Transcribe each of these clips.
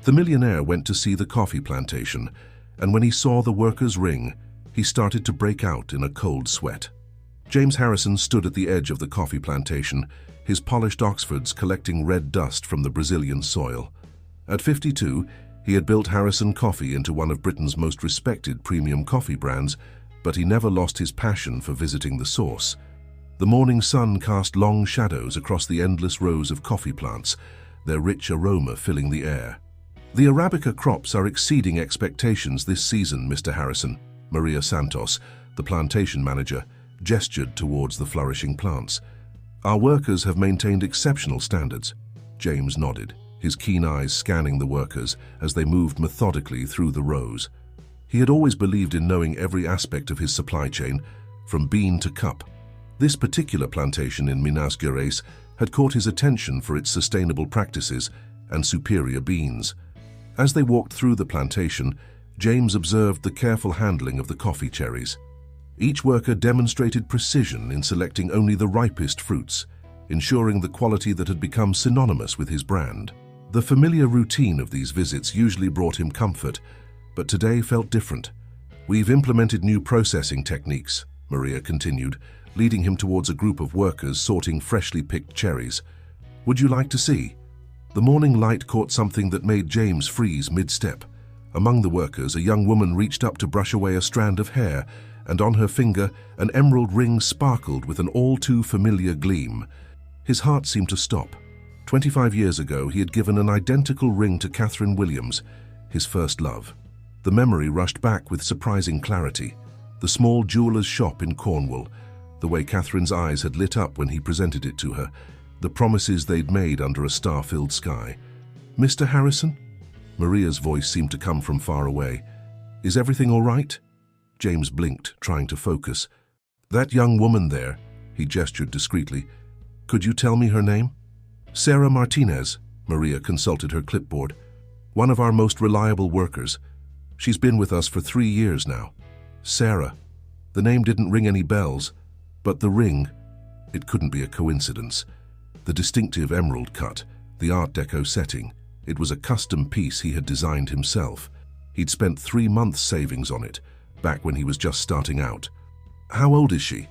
The millionaire went to see the coffee plantation, and when he saw the workers' ring, he started to break out in a cold sweat. James Harrison stood at the edge of the coffee plantation, his polished Oxfords collecting red dust from the Brazilian soil. At 52, he had built Harrison Coffee into one of Britain's most respected premium coffee brands, but he never lost his passion for visiting the source. The morning sun cast long shadows across the endless rows of coffee plants, their rich aroma filling the air. "The Arabica crops are exceeding expectations this season, Mr. Harrison," Maria Santos, the plantation manager, gestured towards the flourishing plants. "Our workers have maintained exceptional standards." James nodded, his keen eyes scanning the workers as they moved methodically through the rows. He had always believed in knowing every aspect of his supply chain, from bean to cup. This particular plantation in Minas Gerais had caught his attention for its sustainable practices and superior beans. As they walked through the plantation, James observed the careful handling of the coffee cherries. Each worker demonstrated precision in selecting only the ripest fruits, ensuring the quality that had become synonymous with his brand. The familiar routine of these visits usually brought him comfort, but today felt different. "We've implemented new processing techniques," Maria continued, leading him towards a group of workers sorting freshly picked cherries. "Would you like to see?" The morning light caught something that made James freeze mid-step. Among the workers, a young woman reached up to brush away a strand of hair, and on her finger, an emerald ring sparkled with an all-too-familiar gleam. His heart seemed to stop. 25 years ago, he had given an identical ring to Catherine Williams, his first love. The memory rushed back with surprising clarity. The small jeweler's shop in Cornwall, the way Catherine's eyes had lit up when he presented it to her, the promises they'd made under a star-filled sky. "Mr. Harrison?" Maria's voice seemed to come from far away. "Is everything all right?" James blinked, trying to focus. "That young woman there," he gestured discreetly. "Could you tell me her name?" "Sarah Martinez," Maria consulted her clipboard. "One of our most reliable workers. She's been with us for 3 years now." Sarah. The name didn't ring any bells, but the ring, it couldn't be a coincidence. The distinctive emerald cut, the Art Deco setting, it was a custom piece he had designed himself. He'd spent 3 months' savings on it, back when he was just starting out. "How old is she?"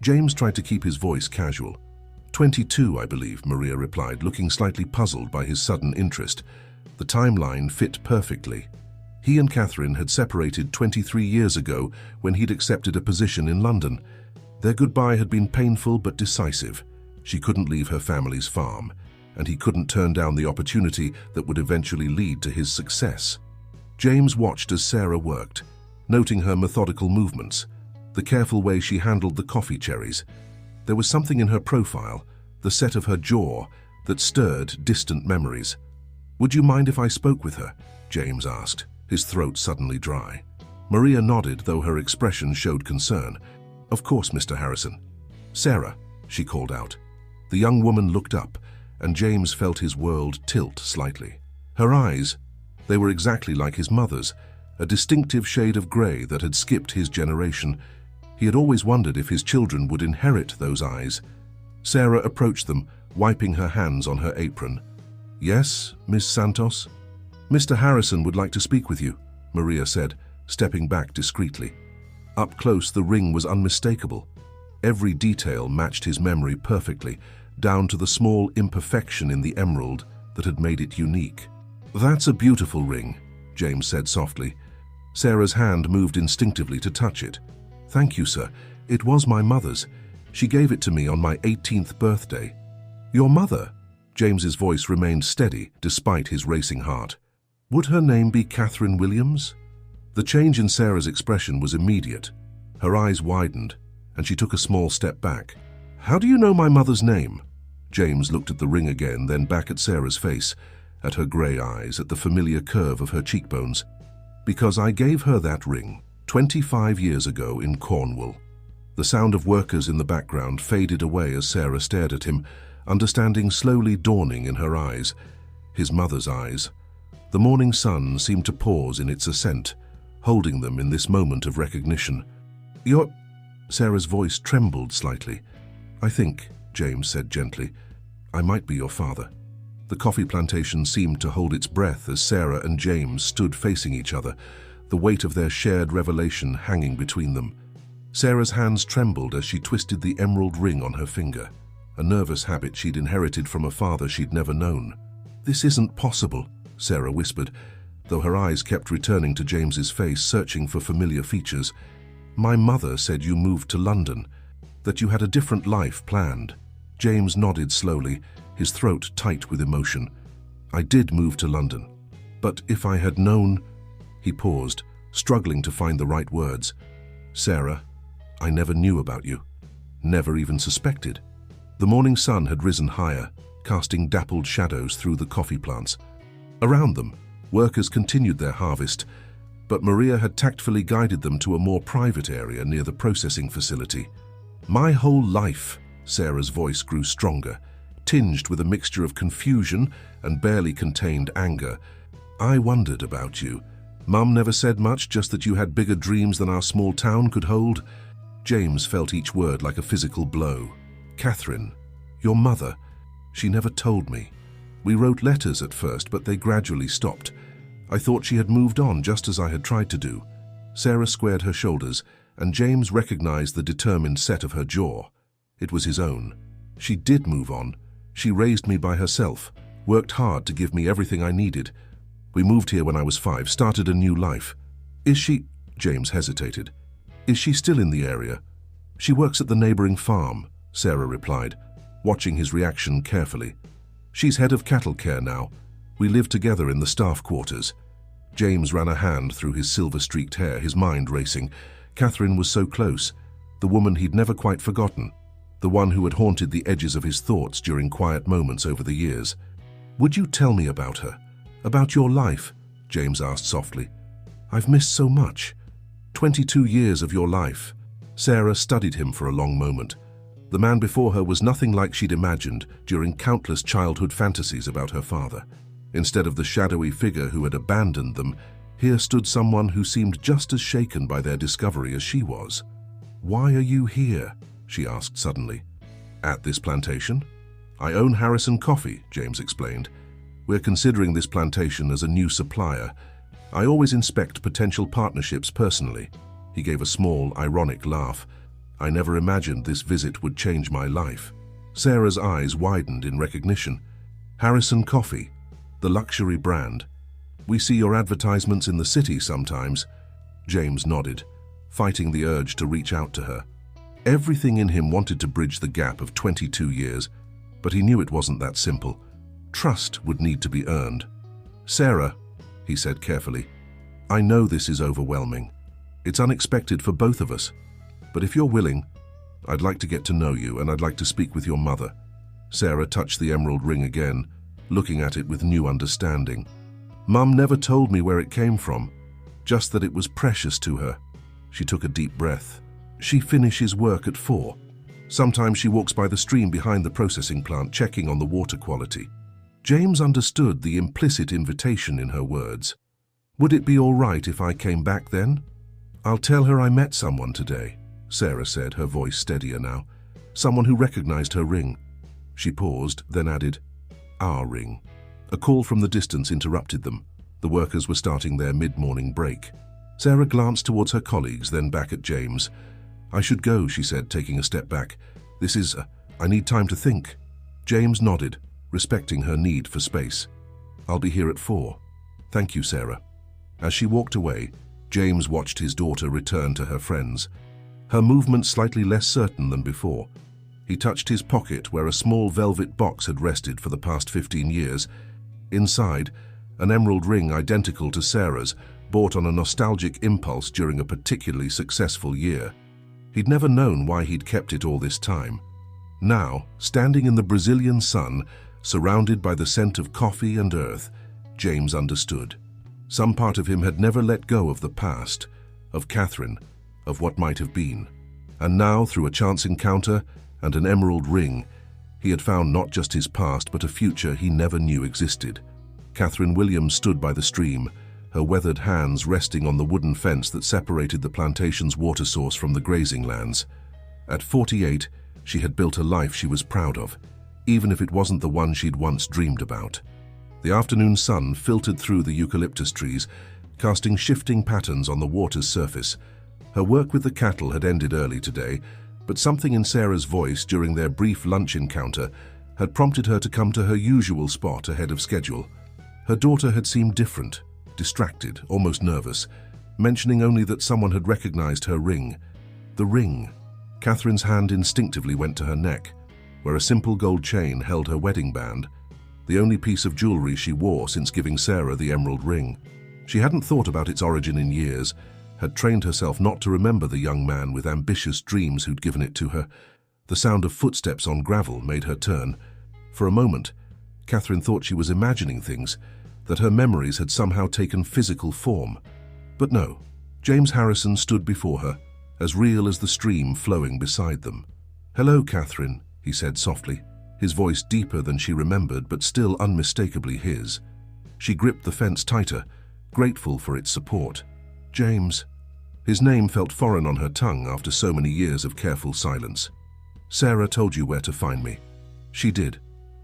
James tried to keep his voice casual. 22, I believe," Maria replied, looking slightly puzzled by his sudden interest. The timeline fit perfectly. He and Catherine had separated 23 years ago when he'd accepted a position in London. Their goodbye had been painful but decisive. She couldn't leave her family's farm, and he couldn't turn down the opportunity that would eventually lead to his success. James watched as Sarah worked, noting her methodical movements, the careful way she handled the coffee cherries. There was something in her profile, the set of her jaw, that stirred distant memories. "Would you mind if I spoke with her?" James asked, his throat suddenly dry. Maria nodded, though her expression showed concern. "Of course, Mr. Harrison." "Sarah," she called out. The young woman looked up, and James felt his world tilt slightly. Her eyes, they were exactly like his mother's, a distinctive shade of grey that had skipped his generation. He had always wondered if his children would inherit those eyes. Sarah approached them, wiping her hands on her apron. "Yes, Miss Santos?" "Mr. Harrison would like to speak with you," Maria said, stepping back discreetly. Up close, the ring was unmistakable. Every detail matched his memory perfectly, down to the small imperfection in the emerald that had made it unique. "That's a beautiful ring," James said softly. Sarah's hand moved instinctively to touch it. "Thank you, sir. It was my mother's. She gave it to me on my 18th birthday." "Your mother?" James's voice remained steady despite his racing heart. "Would her name be Catherine Williams?" The change in Sarah's expression was immediate. Her eyes widened, and she took a small step back. "How do you know my mother's name?" James looked at the ring again, then back at Sarah's face, at her grey eyes, at the familiar curve of her cheekbones. "Because I gave her that ring 25 years ago in Cornwall." The sound of workers in the background faded away as Sarah stared at him, understanding slowly dawning in her eyes. His mother's eyes. The morning sun seemed to pause in its ascent, holding them in this moment of recognition. "You're—" Sarah's voice trembled slightly. "I think," James said gently, "I might be your father." The coffee plantation seemed to hold its breath as Sarah and James stood facing each other, the weight of their shared revelation hanging between them. Sarah's hands trembled as she twisted the emerald ring on her finger, a nervous habit she'd inherited from a father she'd never known. "This isn't possible," Sarah whispered, though her eyes kept returning to James's face, searching for familiar features. "My mother said you moved to London, that you had a different life planned." James nodded slowly, his throat tight with emotion. "I did move to London, but if I had known—" He paused, struggling to find the right words. "Sarah, I never knew about you, never even suspected." The morning sun had risen higher, casting dappled shadows through the coffee plants. Around them, workers continued their harvest, but Maria had tactfully guided them to a more private area near the processing facility. "My whole life," Sarah's voice grew stronger, tinged with a mixture of confusion and barely contained anger. "I wondered about you. Mum never said much, just that you had bigger dreams than our small town could hold." James felt each word like a physical blow. "Catherine, your mother, she never told me. We wrote letters at first, but they gradually stopped. I thought she had moved on, just as I had tried to do." Sarah squared her shoulders, and James recognized the determined set of her jaw. It was his own. "She did move on. She raised me by herself, worked hard to give me everything I needed. We moved here when I was 5, started a new life." "Is she—" James hesitated. "Is she still in the area?" "She works at the neighboring farm," Sarah replied, watching his reaction carefully. "She's head of cattle care now. We live together in the staff quarters." James ran a hand through his silver-streaked hair, his mind racing. Catherine was so close, the woman he'd never quite forgotten, the one who had haunted the edges of his thoughts during quiet moments over the years. "Would you tell me about her? About your life?" James asked softly. "I've missed so much. 22 years of your life." Sarah studied him for a long moment. The man before her was nothing like she'd imagined during countless childhood fantasies about her father. Instead of the shadowy figure who had abandoned them, here stood someone who seemed just as shaken by their discovery as she was. "Why are you here?" she asked suddenly. "At this plantation? I own Harrison Coffee," James explained. "We're considering this plantation as a new supplier. I always inspect potential partnerships personally." He gave a small, ironic laugh. "I never imagined this visit would change my life." Sarah's eyes widened in recognition. "Harrison Coffee, the luxury brand. We see your advertisements in the city sometimes." James nodded, fighting the urge to reach out to her. Everything in him wanted to bridge the gap of 22 years, but he knew it wasn't that simple. Trust would need to be earned. "Sarah," he said carefully, "I know this is overwhelming. It's unexpected for both of us. But if you're willing, I'd like to get to know you, and I'd like to speak with your mother." Sarah touched the emerald ring again, looking at it with new understanding. "Mum never told me where it came from, just that it was precious to her." She took a deep breath. "She finishes work at 4. Sometimes she walks by the stream behind the processing plant, checking on the water quality." James understood the implicit invitation in her words. "Would it be all right if I came back then?" "I'll tell her I met someone today," Sarah said, her voice steadier now. "Someone who recognized her ring." She paused, then added, "Our ring." A call from the distance interrupted them. The workers were starting their mid-morning break. Sarah glanced towards her colleagues, then back at James. "I should go," she said, taking a step back. I need time to think." James nodded, respecting her need for space. "I'll be here at 4. Thank you, Sarah." As she walked away, James watched his daughter return to her friends, her movement slightly less certain than before. He touched his pocket where a small velvet box had rested for the past 15 years. Inside, an emerald ring identical to Sarah's, bought on a nostalgic impulse during a particularly successful year. He'd never known why he'd kept it all this time. Now, standing in the Brazilian sun, surrounded by the scent of coffee and earth, James understood. Some part of him had never let go of the past, of Catherine, of what might have been. And now, through a chance encounter and an emerald ring, he had found not just his past, but a future he never knew existed. Catherine Williams stood by the stream, her weathered hands resting on the wooden fence that separated the plantation's water source from the grazing lands. At 48, she had built a life she was proud of. even if it wasn't the one she'd once dreamed about. The afternoon sun filtered through the eucalyptus trees, casting shifting patterns on the water's surface. Her work with the cattle had ended early today, but something in Sarah's voice during their brief lunch encounter had prompted her to come to her usual spot ahead of schedule. Her daughter had seemed different, distracted, almost nervous, mentioning only that someone had recognized her ring. The ring. Catherine's hand instinctively went to her neck, where a simple gold chain held her wedding band, the only piece of jewelry she wore since giving Sarah the emerald ring. She hadn't thought about its origin in years, had trained herself not to remember the young man with ambitious dreams who'd given it to her. The sound of footsteps on gravel made her turn. For a moment, Catherine thought she was imagining things, that her memories had somehow taken physical form. But no, James Harrison stood before her, as real as the stream flowing beside them. "Hello, Catherine," he said softly, his voice deeper than she remembered but still unmistakably his. She gripped the fence tighter, grateful for its support. "James." His name felt foreign on her tongue after so many years of careful silence. "Sarah told you where to find me." "She did."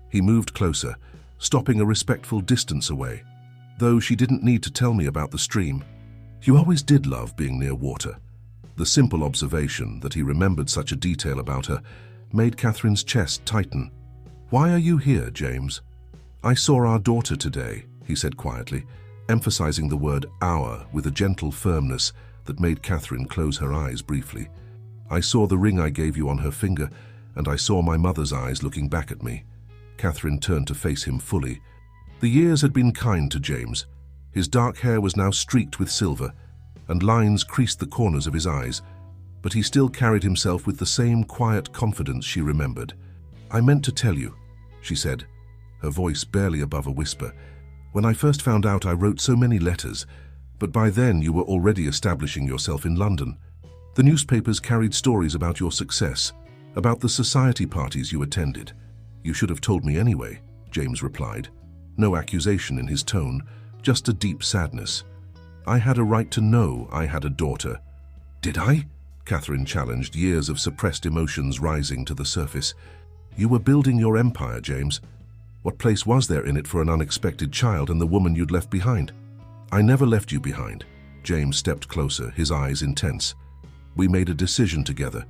He moved closer, stopping a respectful distance away, though she didn't need to tell me about the stream. "You always did love being near water." The simple observation that he remembered such a detail about her made Catherine's chest tighten. "Why are you here, James?" "I saw our daughter today," he said quietly, emphasizing the word "our" with a gentle firmness that made Catherine close her eyes briefly. "I saw the ring I gave you on her finger, and I saw my mother's eyes looking back at me." Catherine turned to face him fully. The years had been kind to James. His dark hair was now streaked with silver, and lines creased the corners of his eyes, but he still carried himself with the same quiet confidence she remembered. "I meant to tell you," she said, her voice barely above a whisper. "When I first found out, I wrote so many letters, but by then you were already establishing yourself in London. The newspapers carried stories about your success, about the society parties you attended." "You should have told me anyway," James replied. No accusation in his tone, just a deep sadness. "I had a right to know I had a daughter." "Did I?" Catherine challenged, years of suppressed emotions rising to the surface. "You were building your empire, James. What place was there in it for an unexpected child and the woman you'd left behind?" "I never left you behind." James stepped closer, his eyes intense. "We made a decision together.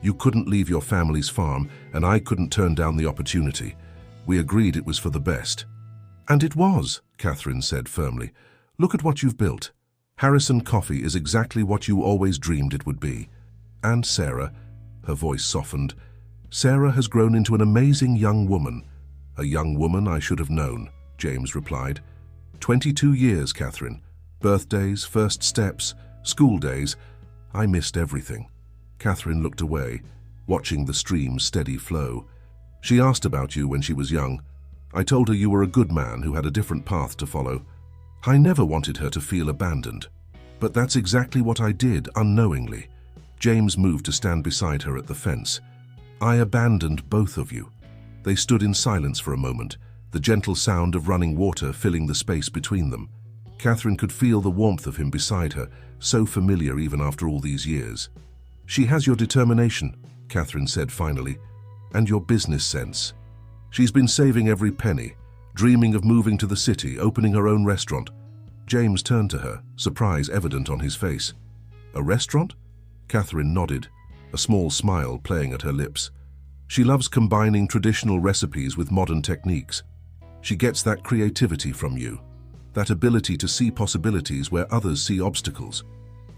You couldn't leave your family's farm, and I couldn't turn down the opportunity. We agreed it was for the best." "And it was," Catherine said firmly. "Look at what you've built. Harrison Coffee is exactly what you always dreamed it would be. And Sarah," her voice softened, "Sarah has grown into an amazing young woman." "A young woman I should have known," James replied. 22 years, Catherine. Birthdays, first steps, school days. I missed everything." Catherine looked away, watching the stream's steady flow. "She asked about you when she was young. I told her you were a good man who had a different path to follow. I never wanted her to feel abandoned. But that's exactly what I did, unknowingly." James moved to stand beside her at the fence. "I abandoned both of you." They stood in silence for a moment, the gentle sound of running water filling the space between them. Catherine could feel the warmth of him beside her, so familiar even after all these years. "She has your determination," Catherine said finally, "and your business sense. She's been saving every penny, dreaming of moving to the city, opening her own restaurant." James turned to her, surprise evident on his face. "A restaurant?" Catherine nodded, a small smile playing at her lips. "She loves combining traditional recipes with modern techniques. She gets that creativity from you, that ability to see possibilities where others see obstacles."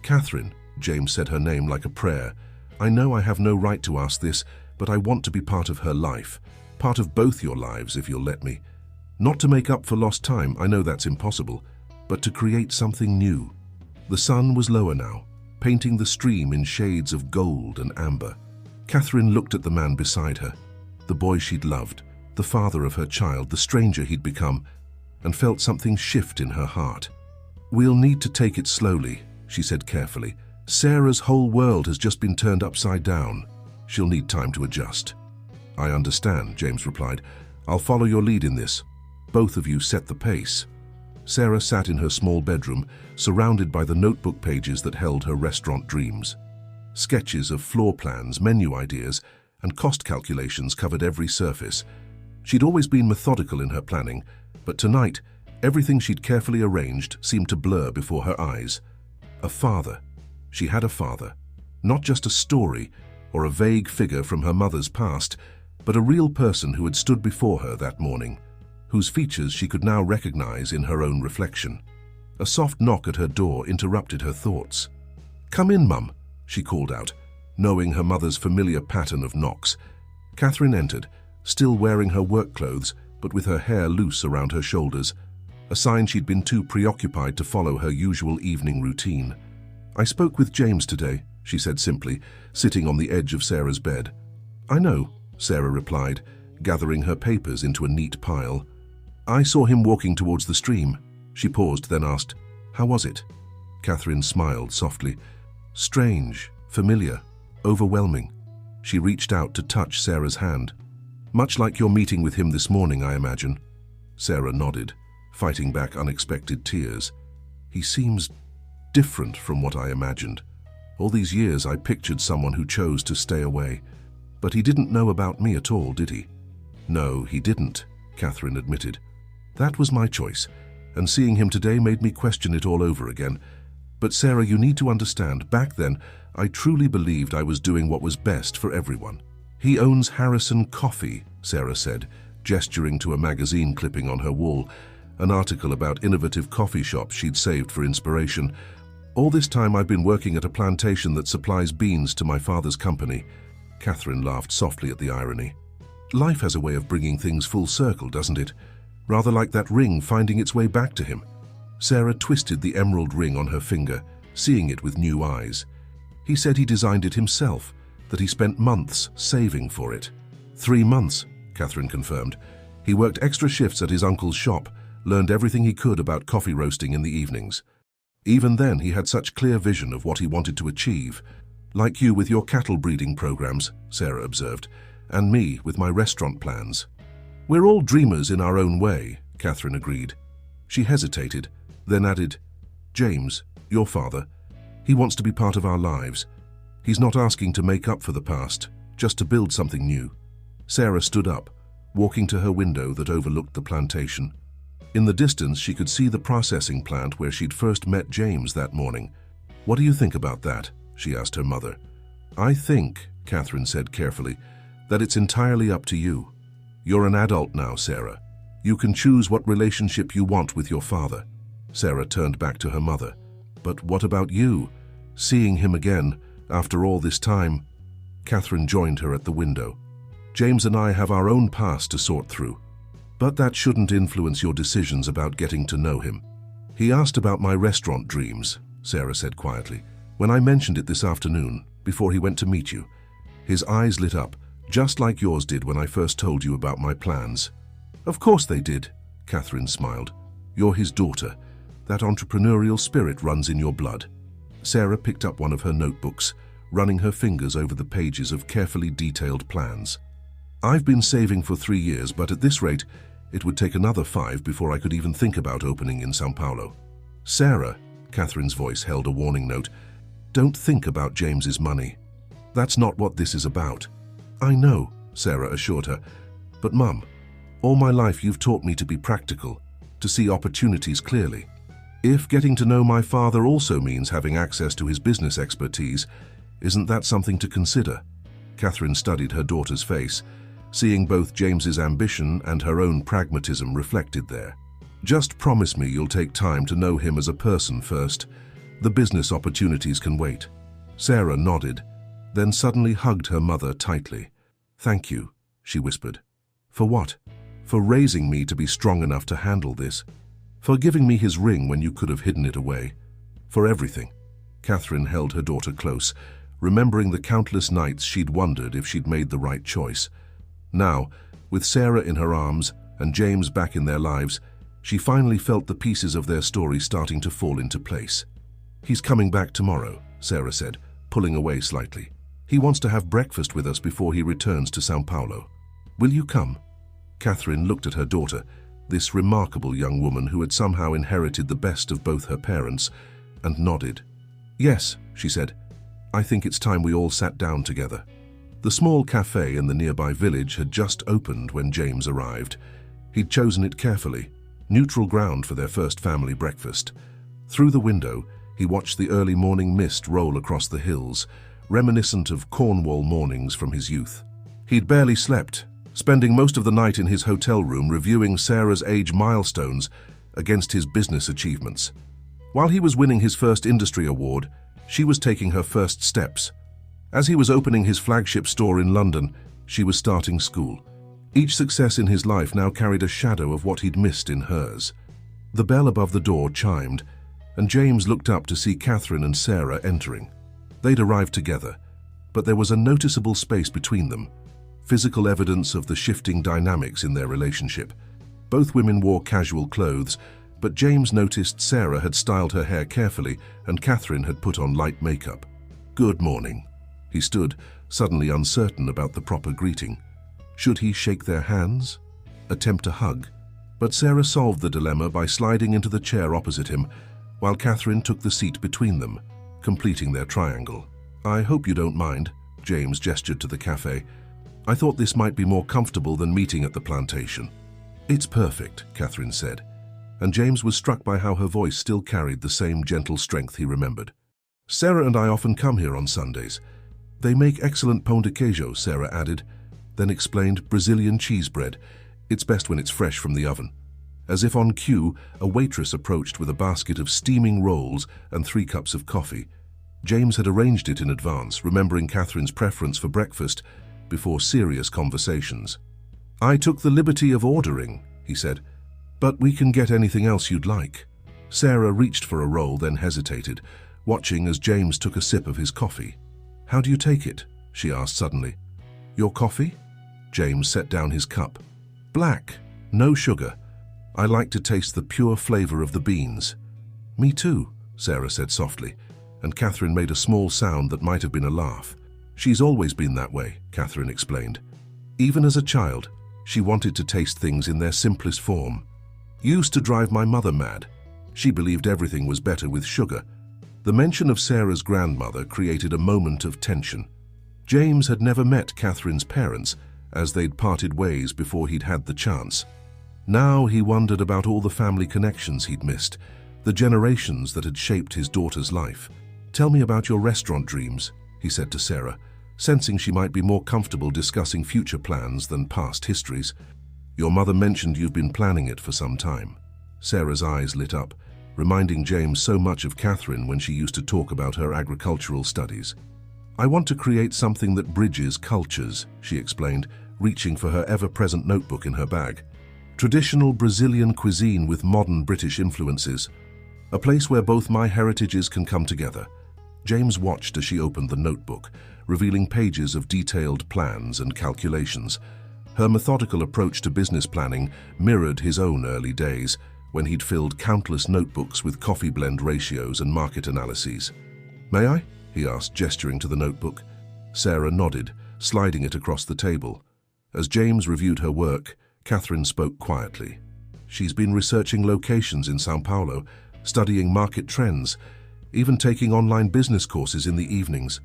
"Catherine," James said her name like a prayer, "I know I have no right to ask this, but I want to be part of her life, part of both your lives if you'll let me. Not to make up for lost time, I know that's impossible, but to create something new." The sun was lower now, painting the stream in shades of gold and amber. Catherine looked at the man beside her, the boy she'd loved, the father of her child, the stranger he'd become, and felt something shift in her heart. "We'll need to take it slowly," she said carefully. "Sarah's whole world has just been turned upside down. She'll need time to adjust." "I understand," James replied. "I'll follow your lead in this. Both of you set the pace." Sarah sat in her small bedroom, surrounded by the notebook pages that held her restaurant dreams. Sketches of floor plans, menu ideas, and cost calculations covered every surface. She'd always been methodical in her planning, but tonight, everything she'd carefully arranged seemed to blur before her eyes. A father. She had a father. Not just a story or a vague figure from her mother's past, but a real person who had stood before her that morning, whose features she could now recognize in her own reflection. A soft knock at her door interrupted her thoughts. "Come in, Mum," she called out, knowing her mother's familiar pattern of knocks. Catherine entered, still wearing her work clothes, but with her hair loose around her shoulders, a sign she'd been too preoccupied to follow her usual evening routine. "I spoke with James today," she said simply, sitting on the edge of Sarah's bed. "I know," Sarah replied, gathering her papers into a neat pile. "I saw him walking towards the stream." She paused, then asked, "How was it?" Catherine smiled softly. "Strange, familiar, overwhelming." She reached out to touch Sarah's hand. "Much like your meeting with him this morning, I imagine." Sarah nodded, fighting back unexpected tears. "He seems different from what I imagined. All these years I pictured someone who chose to stay away. But he didn't know about me at all, did he?" "No, he didn't," Catherine admitted. "That was my choice, and seeing him today made me question it all over again. But Sarah, you need to understand, back then, I truly believed I was doing what was best for everyone." "He owns Harrison Coffee," Sarah said, gesturing to a magazine clipping on her wall, an article about innovative coffee shops she'd saved for inspiration. "All this time I've been working at a plantation that supplies beans to my father's company." Catherine laughed softly at the irony. "Life has a way of bringing things full circle, doesn't it? Rather like that ring finding its way back to him." Sarah twisted the emerald ring on her finger, seeing it with new eyes. "He said he designed it himself, that he spent months saving for it." 3 months, Catherine confirmed. "He worked extra shifts at his uncle's shop, learned everything he could about coffee roasting in the evenings. Even then, he had such clear vision of what he wanted to achieve. Like you with your cattle breeding programs," Sarah observed, "and me with my restaurant plans." "We're all dreamers in our own way," Catherine agreed. She hesitated, then added, "James, your father, he wants to be part of our lives. He's not asking to make up for the past, just to build something new." Sarah stood up, walking to her window that overlooked the plantation. In the distance, she could see the processing plant where she'd first met James that morning. "What do you think about that?" she asked her mother. "I think," Catherine said carefully, "that it's entirely up to you. You're an adult now, Sarah. You can choose what relationship you want with your father." Sarah turned back to her mother. "But what about you? Seeing him again, after all this time?" Catherine joined her at the window. "James and I have our own past to sort through. But that shouldn't influence your decisions about getting to know him." "He asked about my restaurant dreams," Sarah said quietly, "when I mentioned it this afternoon, before he went to meet you. His eyes lit up, just like yours did when I first told you about my plans." "Of course they did," Catherine smiled. "You're his daughter. That entrepreneurial spirit runs in your blood." Sarah picked up one of her notebooks, running her fingers over the pages of carefully detailed plans. "I've been saving for 3 years, but at this rate, it would take another 5 before I could even think about opening in São Paulo." "Sarah," Catherine's voice held a warning note, "don't think about James's money. That's not what this is about." "I know," Sarah assured her, "but Mum, all my life you've taught me to be practical, to see opportunities clearly. If getting to know my father also means having access to his business expertise, isn't that something to consider?" Catherine studied her daughter's face, seeing both James's ambition and her own pragmatism reflected there. "Just promise me you'll take time to know him as a person first. The business opportunities can wait." Sarah nodded, then suddenly hugged her mother tightly. "Thank you," she whispered. "For what?" "For raising me to be strong enough to handle this. For giving me his ring when you could have hidden it away. For everything." Catherine held her daughter close, remembering the countless nights she'd wondered if she'd made the right choice. Now, with Sarah in her arms and James back in their lives, she finally felt the pieces of their story starting to fall into place. "He's coming back tomorrow," Sarah said, pulling away slightly. "He wants to have breakfast with us before he returns to São Paulo. Will you come?" Catherine looked at her daughter, this remarkable young woman who had somehow inherited the best of both her parents, and nodded. "Yes," she said. "I think it's time we all sat down together." The small cafe in the nearby village had just opened when James arrived. He'd chosen it carefully, neutral ground for their first family breakfast. Through the window, he watched the early morning mist roll across the hills, reminiscent of Cornwall mornings from his youth. He'd barely slept, spending most of the night in his hotel room reviewing Sarah's age milestones against his business achievements. While he was winning his first industry award, she was taking her first steps. As he was opening his flagship store in London, she was starting school. Each success in his life now carried a shadow of what he'd missed in hers. The bell above the door chimed, and James looked up to see Catherine and Sarah entering. They'd arrived together, but there was a noticeable space between them, physical evidence of the shifting dynamics in their relationship. Both women wore casual clothes, but James noticed Sarah had styled her hair carefully and Catherine had put on light makeup. "Good morning." He stood, suddenly uncertain about the proper greeting. Should he shake their hands? Attempt a hug? But Sarah solved the dilemma by sliding into the chair opposite him, while Catherine took the seat between them, completing their triangle. "I hope you don't mind," James gestured to the cafe. "I thought this might be more comfortable than meeting at the Plantation." "It's perfect," Catherine said, and James was struck by how her voice still carried the same gentle strength he remembered. "Sarah and I often come here on Sundays. They make excellent pão de queijo," Sarah added, then explained Brazilian cheese bread. "It's best when it's fresh from the oven." As if on cue, a waitress approached with a basket of steaming rolls and 3 cups of coffee. James had arranged it in advance, remembering Catherine's preference for breakfast before serious conversations. "I took the liberty of ordering," he said, "but we can get anything else you'd like." Sarah reached for a roll, then hesitated, watching as James took a sip of his coffee. "How do you take it?" she asked suddenly. "Your coffee?" James set down his cup. "Black, no sugar. I like to taste the pure flavor of the beans." "Me too," Sarah said softly, and Catherine made a small sound that might have been a laugh. "She's always been that way," Catherine explained. "Even as a child, she wanted to taste things in their simplest form. Used to drive my mother mad. She believed everything was better with sugar." The mention of Sarah's grandmother created a moment of tension. James had never met Catherine's parents, as they'd parted ways before he'd had the chance. Now he wondered about all the family connections he'd missed, the generations that had shaped his daughter's life. "Tell me about your restaurant dreams," he said to Sarah, sensing she might be more comfortable discussing future plans than past histories. "Your mother mentioned you've been planning it for some time." Sarah's eyes lit up, reminding James so much of Catherine when she used to talk about her agricultural studies. "I want to create something that bridges cultures," she explained, reaching for her ever-present notebook in her bag. "Traditional Brazilian cuisine with modern British influences. A place where both my heritages can come together." James watched as she opened the notebook, revealing pages of detailed plans and calculations. Her methodical approach to business planning mirrored his own early days, when he'd filled countless notebooks with coffee blend ratios and market analyses. "May I?" he asked, gesturing to the notebook. Sarah nodded, sliding it across the table. As James reviewed her work, Catherine spoke quietly. "She's been researching locations in São Paulo, studying market trends, even taking online business courses in the evenings."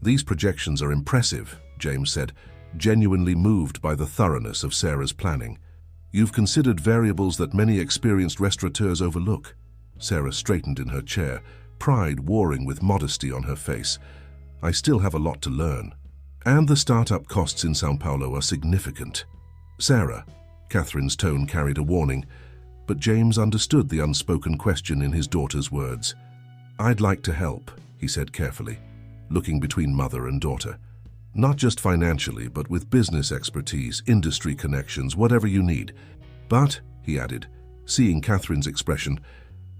"These projections are impressive," James said, genuinely moved by the thoroughness of Sarah's planning. "You've considered variables that many experienced restaurateurs overlook." Sarah straightened in her chair, pride warring with modesty on her face. "I still have a lot to learn. And the startup costs in São Paulo are significant." "Sarah," Catherine's tone carried a warning, but James understood the unspoken question in his daughter's words. "I'd like to help," he said carefully, looking between mother and daughter. "Not just financially, but with business expertise, industry connections, whatever you need. But," he added, seeing Catherine's expression,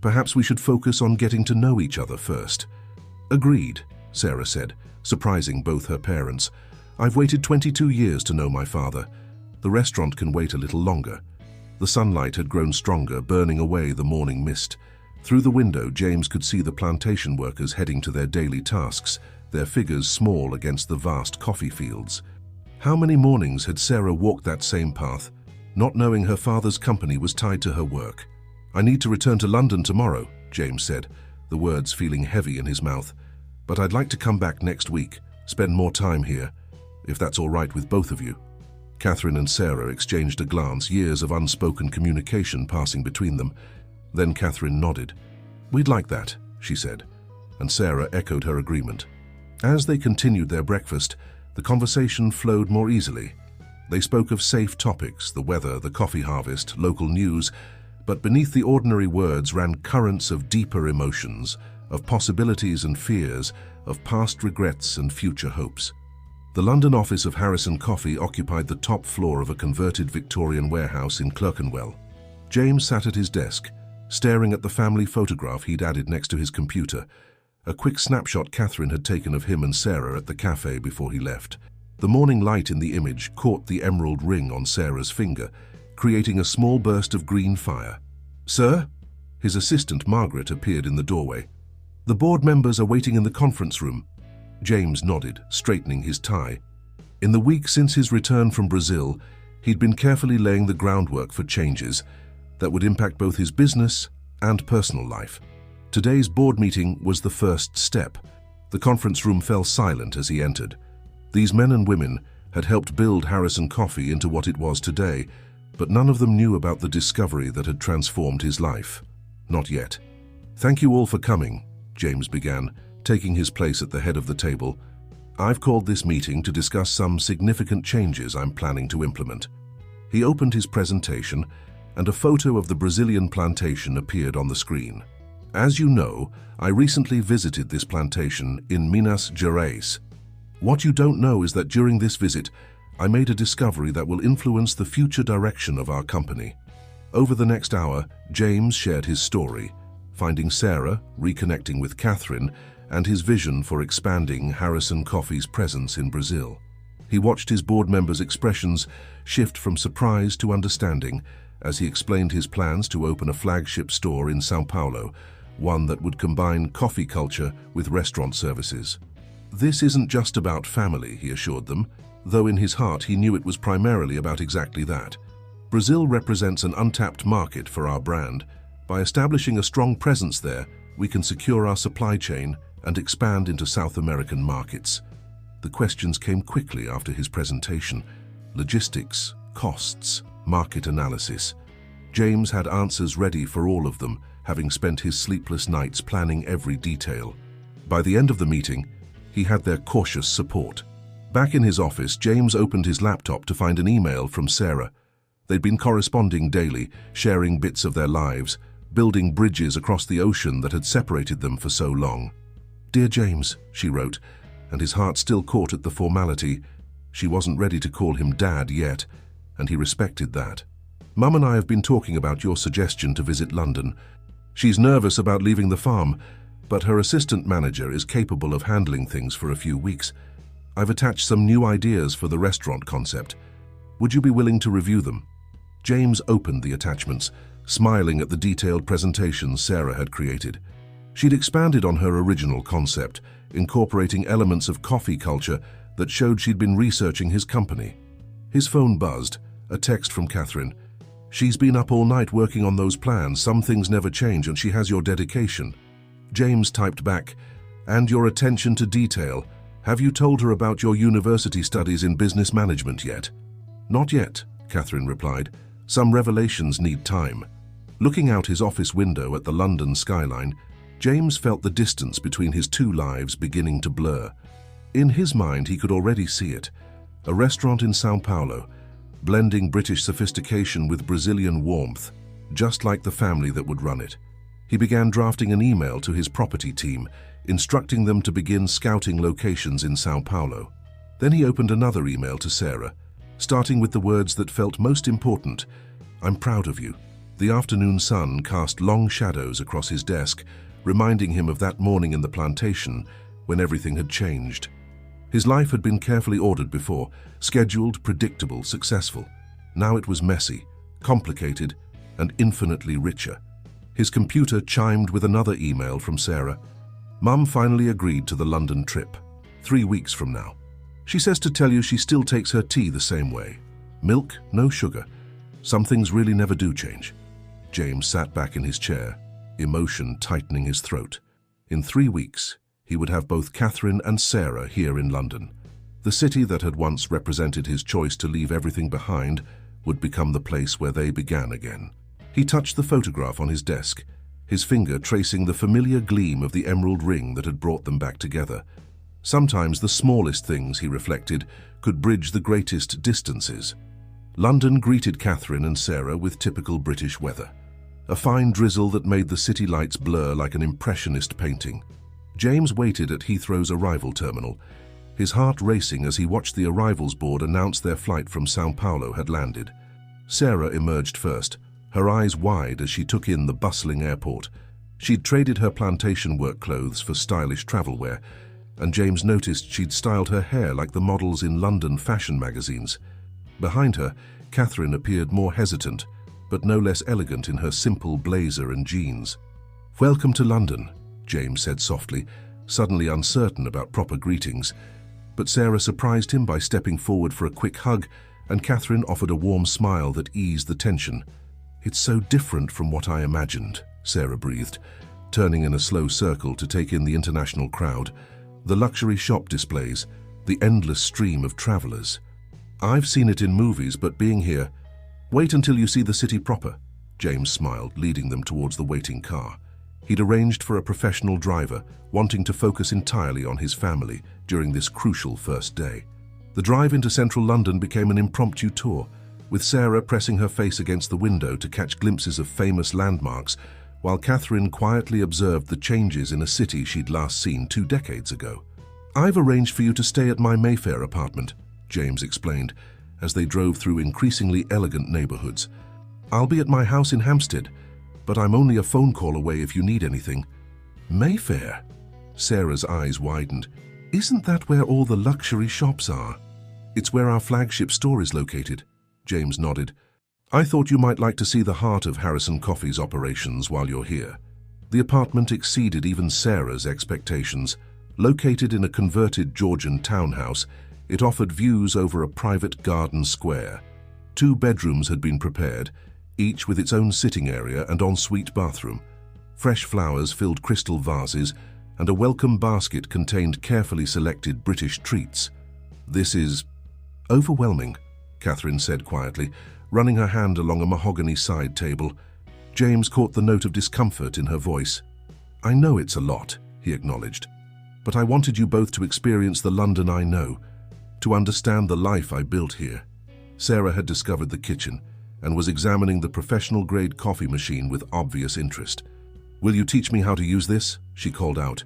"perhaps we should focus on getting to know each other first." "Agreed," Sarah said, surprising both her parents. "I've waited 22 years to know my father. The restaurant can wait a little longer." The sunlight had grown stronger, burning away the morning mist. Through the window, James could see the plantation workers heading to their daily tasks, their figures small against the vast coffee fields. How many mornings had Sarah walked that same path, not knowing her father's company was tied to her work? "I need to return to London tomorrow," James said, the words feeling heavy in his mouth. "But I'd like to come back next week, spend more time here. if that's all right with both of you." Catherine and Sarah exchanged a glance, years of unspoken communication passing between them. Then Catherine nodded. "We'd like that," she said, and Sarah echoed her agreement. As they continued their breakfast, the conversation flowed more easily. They spoke of safe topics, the weather, the coffee harvest, local news, but beneath the ordinary words ran currents of deeper emotions, of possibilities and fears, of past regrets and future hopes. The London office of Harrison Coffee occupied the top floor of a converted Victorian warehouse in Clerkenwell. James sat at his desk, staring at the family photograph he'd added next to his computer, a quick snapshot Catherine had taken of him and Sarah at the cafe before he left. The morning light in the image caught the emerald ring on Sarah's finger, creating a small burst of green fire. "Sir?" His assistant Margaret appeared in the doorway. "The board members are waiting in the conference room." James nodded, straightening his tie. In the week since his return from Brazil, he'd been carefully laying the groundwork for changes that would impact both his business and personal life. Today's board meeting was the first step. The conference room fell silent as he entered. These men and women had helped build Harrison Coffee into what it was today, but none of them knew about the discovery that had transformed his life. Not yet. "Thank you all for coming," James began, taking his place at the head of the table. "I've called this meeting to discuss some significant changes I'm planning to implement." He opened his presentation, and a photo of the Brazilian plantation appeared on the screen. "As you know, I recently visited this plantation in Minas Gerais. What you don't know is that during this visit, I made a discovery that will influence the future direction of our company." Over the next hour, James shared his story, finding Sarah, reconnecting with Catherine, and his vision for expanding Harrison Coffee's presence in Brazil. He watched his board members' expressions shift from surprise to understanding as he explained his plans to open a flagship store in São Paulo, one that would combine coffee culture with restaurant services. "This isn't just about family," he assured them, though in his heart he knew it was primarily about exactly that. "Brazil represents an untapped market for our brand. By establishing a strong presence there, we can secure our supply chain and expand into South American markets." The questions came quickly after his presentation. Logistics, costs, market analysis. James had answers ready for all of them, having spent his sleepless nights planning every detail. By the end of the meeting, he had their cautious support. Back in his office, James opened his laptop to find an email from Sarah. They'd been corresponding daily, sharing bits of their lives, building bridges across the ocean that had separated them for so long. "Dear James," she wrote, and his heart still caught at the formality. She wasn't ready to call him Dad yet, and he respected that. "Mum and I have been talking about your suggestion to visit London. She's nervous about leaving the farm, but her assistant manager is capable of handling things for a few weeks. I've attached some new ideas for the restaurant concept. Would you be willing to review them?" James opened the attachments, smiling at the detailed presentations Sarah had created. She'd expanded on her original concept, incorporating elements of coffee culture that showed she'd been researching his company. His phone buzzed, a text from Catherine. "She's been up all night working on those plans. Some things never change, and she has your dedication." James typed back, "And your attention to detail. Have you told her about your university studies in business management yet?" "Not yet," Catherine replied. "Some revelations need time." Looking out his office window at the London skyline, James felt the distance between his two lives beginning to blur. In his mind, he could already see it. A restaurant in São Paulo, blending British sophistication with Brazilian warmth, just like the family that would run it. He began drafting an email to his property team, instructing them to begin scouting locations in São Paulo. Then he opened another email to Sarah, starting with the words that felt most important. "I'm proud of you." The afternoon sun cast long shadows across his desk, reminding him of that morning in the plantation when everything had changed. His life had been carefully ordered before, scheduled, predictable, successful. Now it was messy, complicated, and infinitely richer. His computer chimed with another email from Sarah. "Mum finally agreed to the London trip. 3 weeks from now. She says to tell you she still takes her tea the same way. Milk, no sugar. Some things really never do change." James sat back in his chair, emotion tightening his throat. In 3 weeks, he would have both Catherine and Sarah here in London. The city that had once represented his choice to leave everything behind would become the place where they began again. He touched the photograph on his desk, his finger tracing the familiar gleam of the emerald ring that had brought them back together. Sometimes the smallest things, he reflected, could bridge the greatest distances. London greeted Catherine and Sarah with typical British weather. A fine drizzle that made the city lights blur like an impressionist painting. James waited at Heathrow's arrival terminal, his heart racing as he watched the arrivals board announce their flight from São Paulo had landed. Sarah emerged first, her eyes wide as she took in the bustling airport. She'd traded her plantation work clothes for stylish travel wear, and James noticed she'd styled her hair like the models in London fashion magazines. Behind her, Catherine appeared more hesitant, but no less elegant in her simple blazer and jeans. "Welcome to London," James said softly, suddenly uncertain about proper greetings. But Sarah surprised him by stepping forward for a quick hug, and Catherine offered a warm smile that eased the tension. "It's so different from what I imagined," Sarah breathed, turning in a slow circle to take in the international crowd, the luxury shop displays, the endless stream of travelers. "I've seen it in movies, but being here—" "Wait until you see the city proper," James smiled, leading them towards the waiting car. He'd arranged for a professional driver, wanting to focus entirely on his family during this crucial first day. The drive into central London became an impromptu tour, with Sarah pressing her face against the window to catch glimpses of famous landmarks, while Catherine quietly observed the changes in a city she'd last seen 2 decades ago. "I've arranged for you to stay at my Mayfair apartment," James explained, as they drove through increasingly elegant neighborhoods. "I'll be at my house in Hampstead, but I'm only a phone call away if you need anything." "Mayfair?" Sarah's eyes widened. "Isn't that where all the luxury shops are?" "It's where our flagship store is located," James nodded. "I thought you might like to see the heart of Harrison Coffee's operations while you're here." The apartment exceeded even Sarah's expectations. Located in a converted Georgian townhouse, it offered views over a private garden square. 2 bedrooms had been prepared, each with its own sitting area and ensuite bathroom. Fresh flowers filled crystal vases, and a welcome basket contained carefully selected British treats. "This is overwhelming," Catherine said quietly, running her hand along a mahogany side table. James caught the note of discomfort in her voice. "I know it's a lot," he acknowledged, "but I wanted you both to experience the London I know, to understand the life I built here." Sarah had discovered the kitchen and was examining the professional-grade coffee machine with obvious interest. "Will you teach me how to use this?" she called out.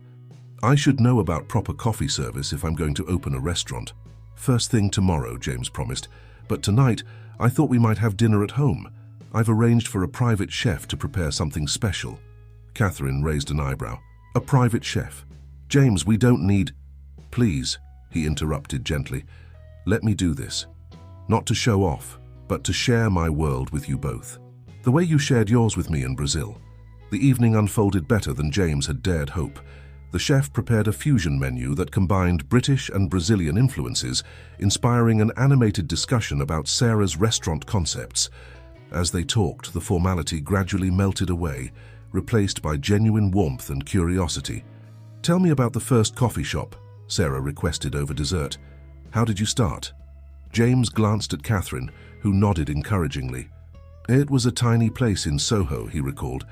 "I should know about proper coffee service if I'm going to open a restaurant." "First thing tomorrow," James promised, "but tonight I thought we might have dinner at home. I've arranged for a private chef to prepare something special." Catherine raised an eyebrow. "A private chef? James, we don't need—" "Please," he interrupted gently, "let me do this. Not to show off, but to share my world with you both. The way you shared yours with me in Brazil." The evening unfolded better than James had dared hope. The chef prepared a fusion menu that combined British and Brazilian influences, inspiring an animated discussion about Sarah's restaurant concepts. As they talked, the formality gradually melted away, replaced by genuine warmth and curiosity. "Tell me about the first coffee shop," Sarah requested over dessert. "How did you start?" James glanced at Catherine, who nodded encouragingly. "It was a tiny place in Soho," he recalled,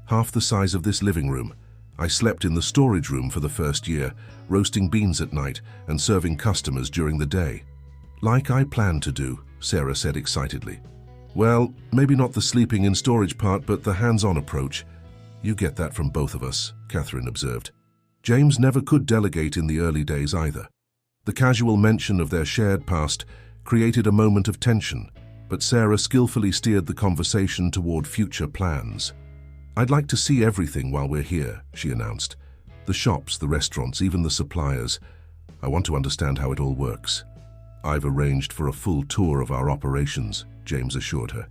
"half the size of this living room. I slept in the storage room for the first year, roasting beans at night and serving customers during the day." "Like I planned to do," Sarah said excitedly. "Well, maybe not the sleeping in storage part, but the hands-on approach." "You get that from both of us," Catherine observed. James never could delegate in the early days either. The casual mention of their shared past created a moment of tension, but Sarah skillfully steered the conversation toward future plans. "I'd like to see everything while we're here," she announced. "The shops, the restaurants, even the suppliers. I want to understand how it all works." "I've arranged for a full tour of our operations," James assured her,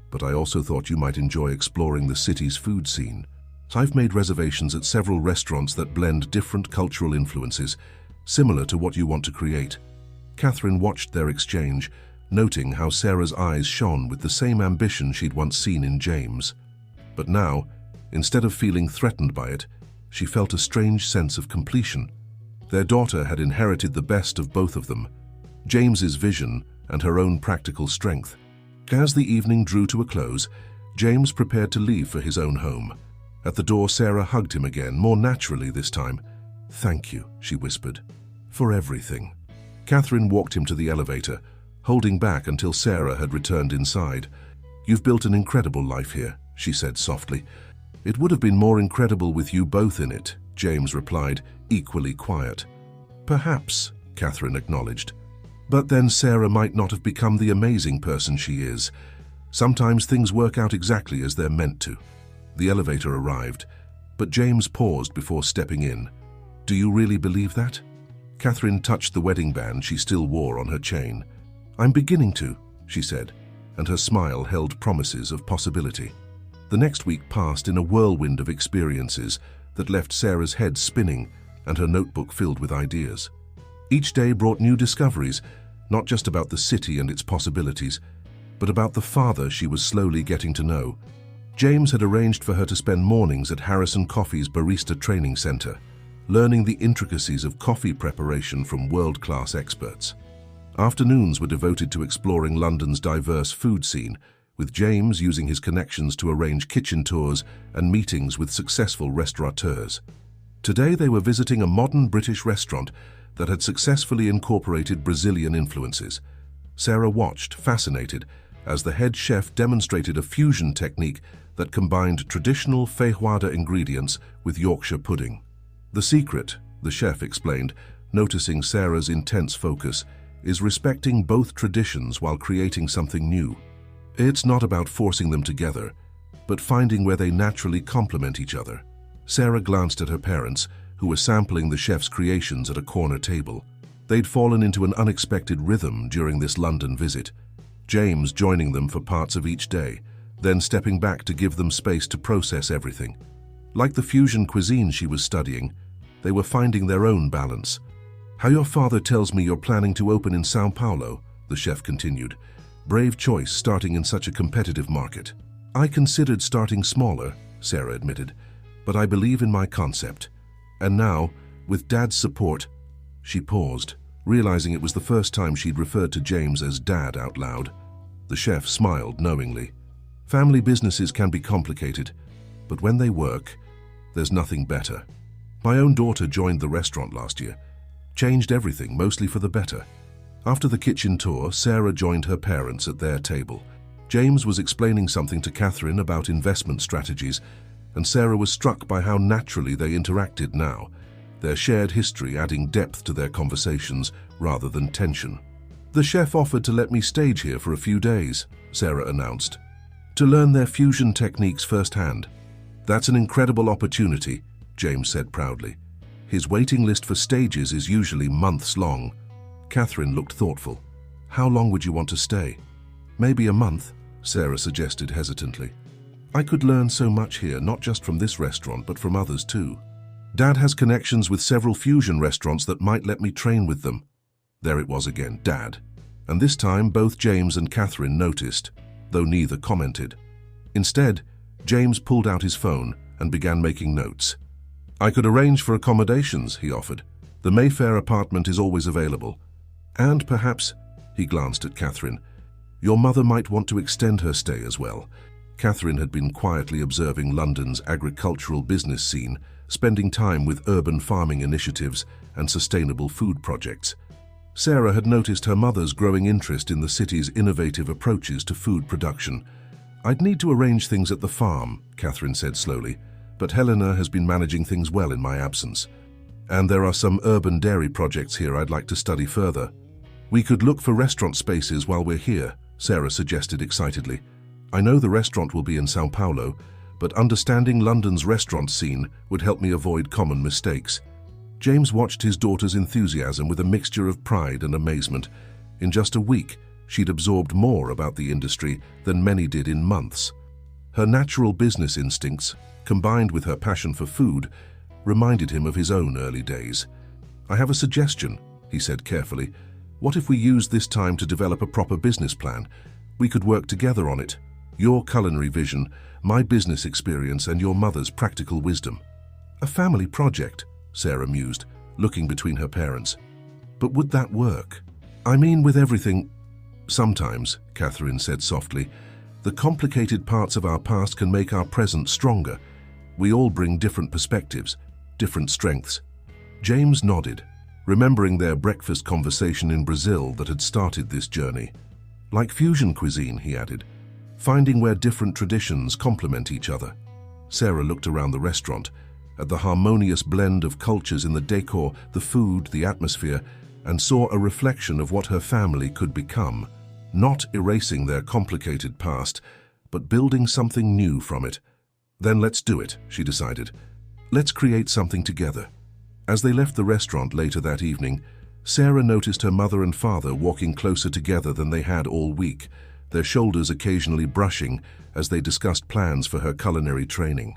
"but I also thought you might enjoy exploring the city's food scene. I've made reservations at several restaurants that blend different cultural influences, similar to what you want to create." Catherine watched their exchange, noting how Sarah's eyes shone with the same ambition she'd once seen in James. But now, instead of feeling threatened by it, she felt a strange sense of completion. Their daughter had inherited the best of both of them, James's vision and her own practical strength. As the evening drew to a close, James prepared to leave for his own home. At the door, Sarah hugged him again, more naturally this time. "Thank you," she whispered, "for everything." Catherine walked him to the elevator, holding back until Sarah had returned inside. "You've built an incredible life here," she said softly. "It would have been more incredible with you both in it," James replied, equally quiet. "Perhaps," Catherine acknowledged. "But then Sarah might not have become the amazing person she is. Sometimes things work out exactly as they're meant to." The elevator arrived, but James paused before stepping in. "Do you really believe that?" Catherine touched the wedding band she still wore on her chain. "I'm beginning to," she said, and her smile held promises of possibility. The next week passed in a whirlwind of experiences that left Sarah's head spinning and her notebook filled with ideas. Each day brought new discoveries, not just about the city and its possibilities, but about the father she was slowly getting to know. James had arranged for her to spend mornings at Harrison Coffee's barista training center, learning the intricacies of coffee preparation from world-class experts. Afternoons were devoted to exploring London's diverse food scene, with James using his connections to arrange kitchen tours and meetings with successful restaurateurs. Today they were visiting a modern British restaurant that had successfully incorporated Brazilian influences. Sarah watched, fascinated, as the head chef demonstrated a fusion technique that combined traditional feijoada ingredients with Yorkshire pudding. "The secret," the chef explained, noticing Sarah's intense focus, "is respecting both traditions while creating something new. It's not about forcing them together, but finding where they naturally complement each other." Sarah glanced at her parents, who were sampling the chef's creations at a corner table. They'd fallen into an unexpected rhythm during this London visit, James joining them for parts of each day, then stepping back to give them space to process everything. Like the fusion cuisine she was studying, they were finding their own balance. "How your father tells me you're planning to open in São Paulo," the chef continued. "Brave choice starting in such a competitive market." "I considered starting smaller," Sarah admitted, "but I believe in my concept. And now, with Dad's support..." She paused, realizing it was the first time she'd referred to James as Dad out loud. The chef smiled knowingly. "Family businesses can be complicated, but when they work, there's nothing better. My own daughter joined the restaurant last year. Changed everything, mostly for the better." After the kitchen tour, Sarah joined her parents at their table. James was explaining something to Catherine about investment strategies, and Sarah was struck by how naturally they interacted now, their shared history adding depth to their conversations rather than tension. "The chef offered to let me stage here for a few days," Sarah announced, "to learn their fusion techniques firsthand." "That's an incredible opportunity," James said proudly. "His waiting list for stages is usually months long." Catherine looked thoughtful. "How long would you want to stay?" "Maybe a month," Sarah suggested hesitantly. "I could learn so much here, not just from this restaurant, but from others too. Dad has connections with several fusion restaurants that might let me train with them." There it was again, Dad. And this time both James and Catherine noticed, though neither commented. Instead, James pulled out his phone and began making notes. "I could arrange for accommodations," he offered. "The Mayfair apartment is always available. And perhaps," he glanced at Catherine, "your mother might want to extend her stay as well." Catherine had been quietly observing London's agricultural business scene, spending time with urban farming initiatives and sustainable food projects. Sarah had noticed her mother's growing interest in the city's innovative approaches to food production. "I'd need to arrange things at the farm," Catherine said slowly, "but Helena has been managing things well in my absence. And there are some urban dairy projects here I'd like to study further." "We could look for restaurant spaces while we're here," Sarah suggested excitedly. "I know the restaurant will be in São Paulo, but understanding London's restaurant scene would help me avoid common mistakes." James watched his daughter's enthusiasm with a mixture of pride and amazement. In just a week, she'd absorbed more about the industry than many did in months. Her natural business instincts, combined with her passion for food, reminded him of his own early days. "I have a suggestion," he said carefully. "What if we used this time to develop a proper business plan? We could work together on it. Your culinary vision, my business experience, and your mother's practical wisdom." "A family project," Sarah mused. looking between her parents. But would that work? I mean, with everything... Sometimes, Catherine said softly, the complicated parts of our past can make our present stronger. We all bring different perspectives, different strengths. James nodded, remembering their breakfast conversation in Brazil that had started this journey. Like fusion cuisine, he added, finding where different traditions complement each other. Sarah looked around the restaurant, at the harmonious blend of cultures in the decor, the food, the atmosphere, and saw a reflection of what her family could become, not erasing their complicated past, but building something new from it. Then let's do it, she decided. Let's create something together. As they left the restaurant later that evening, Sarah noticed her mother and father walking closer together than they had all week, their shoulders occasionally brushing as they discussed plans for her culinary training.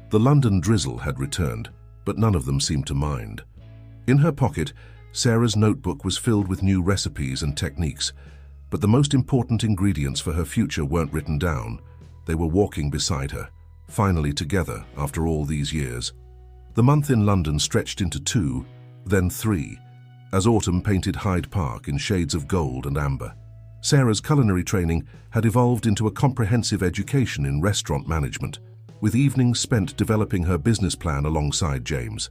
The London drizzle had returned, but none of them seemed to mind. In her pocket, Sarah's notebook was filled with new recipes and techniques, but the most important ingredients for her future weren't written down. They were walking beside her, finally together after all these years. The month in London stretched into 2, then 3, as autumn painted Hyde Park in shades of gold and amber. Sarah's culinary training had evolved into a comprehensive education in restaurant management, with evenings spent developing her business plan alongside James.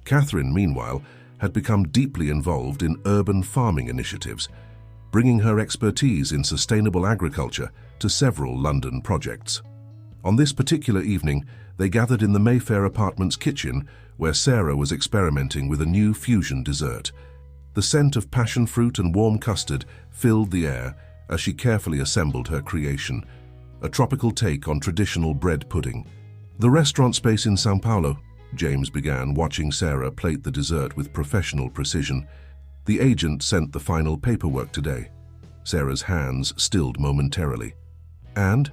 Catherine, meanwhile, had become deeply involved in urban farming initiatives, bringing her expertise in sustainable agriculture to several London projects. On this particular evening, they gathered in the Mayfair apartment's kitchen, where Sarah was experimenting with a new fusion dessert. The scent of passion fruit and warm custard filled the air as she carefully assembled her creation, a tropical take on traditional bread pudding. The restaurant space in São Paulo, James began, watching Sarah plate the dessert with professional precision. The agent sent the final paperwork today. Sarah's hands stilled momentarily. And?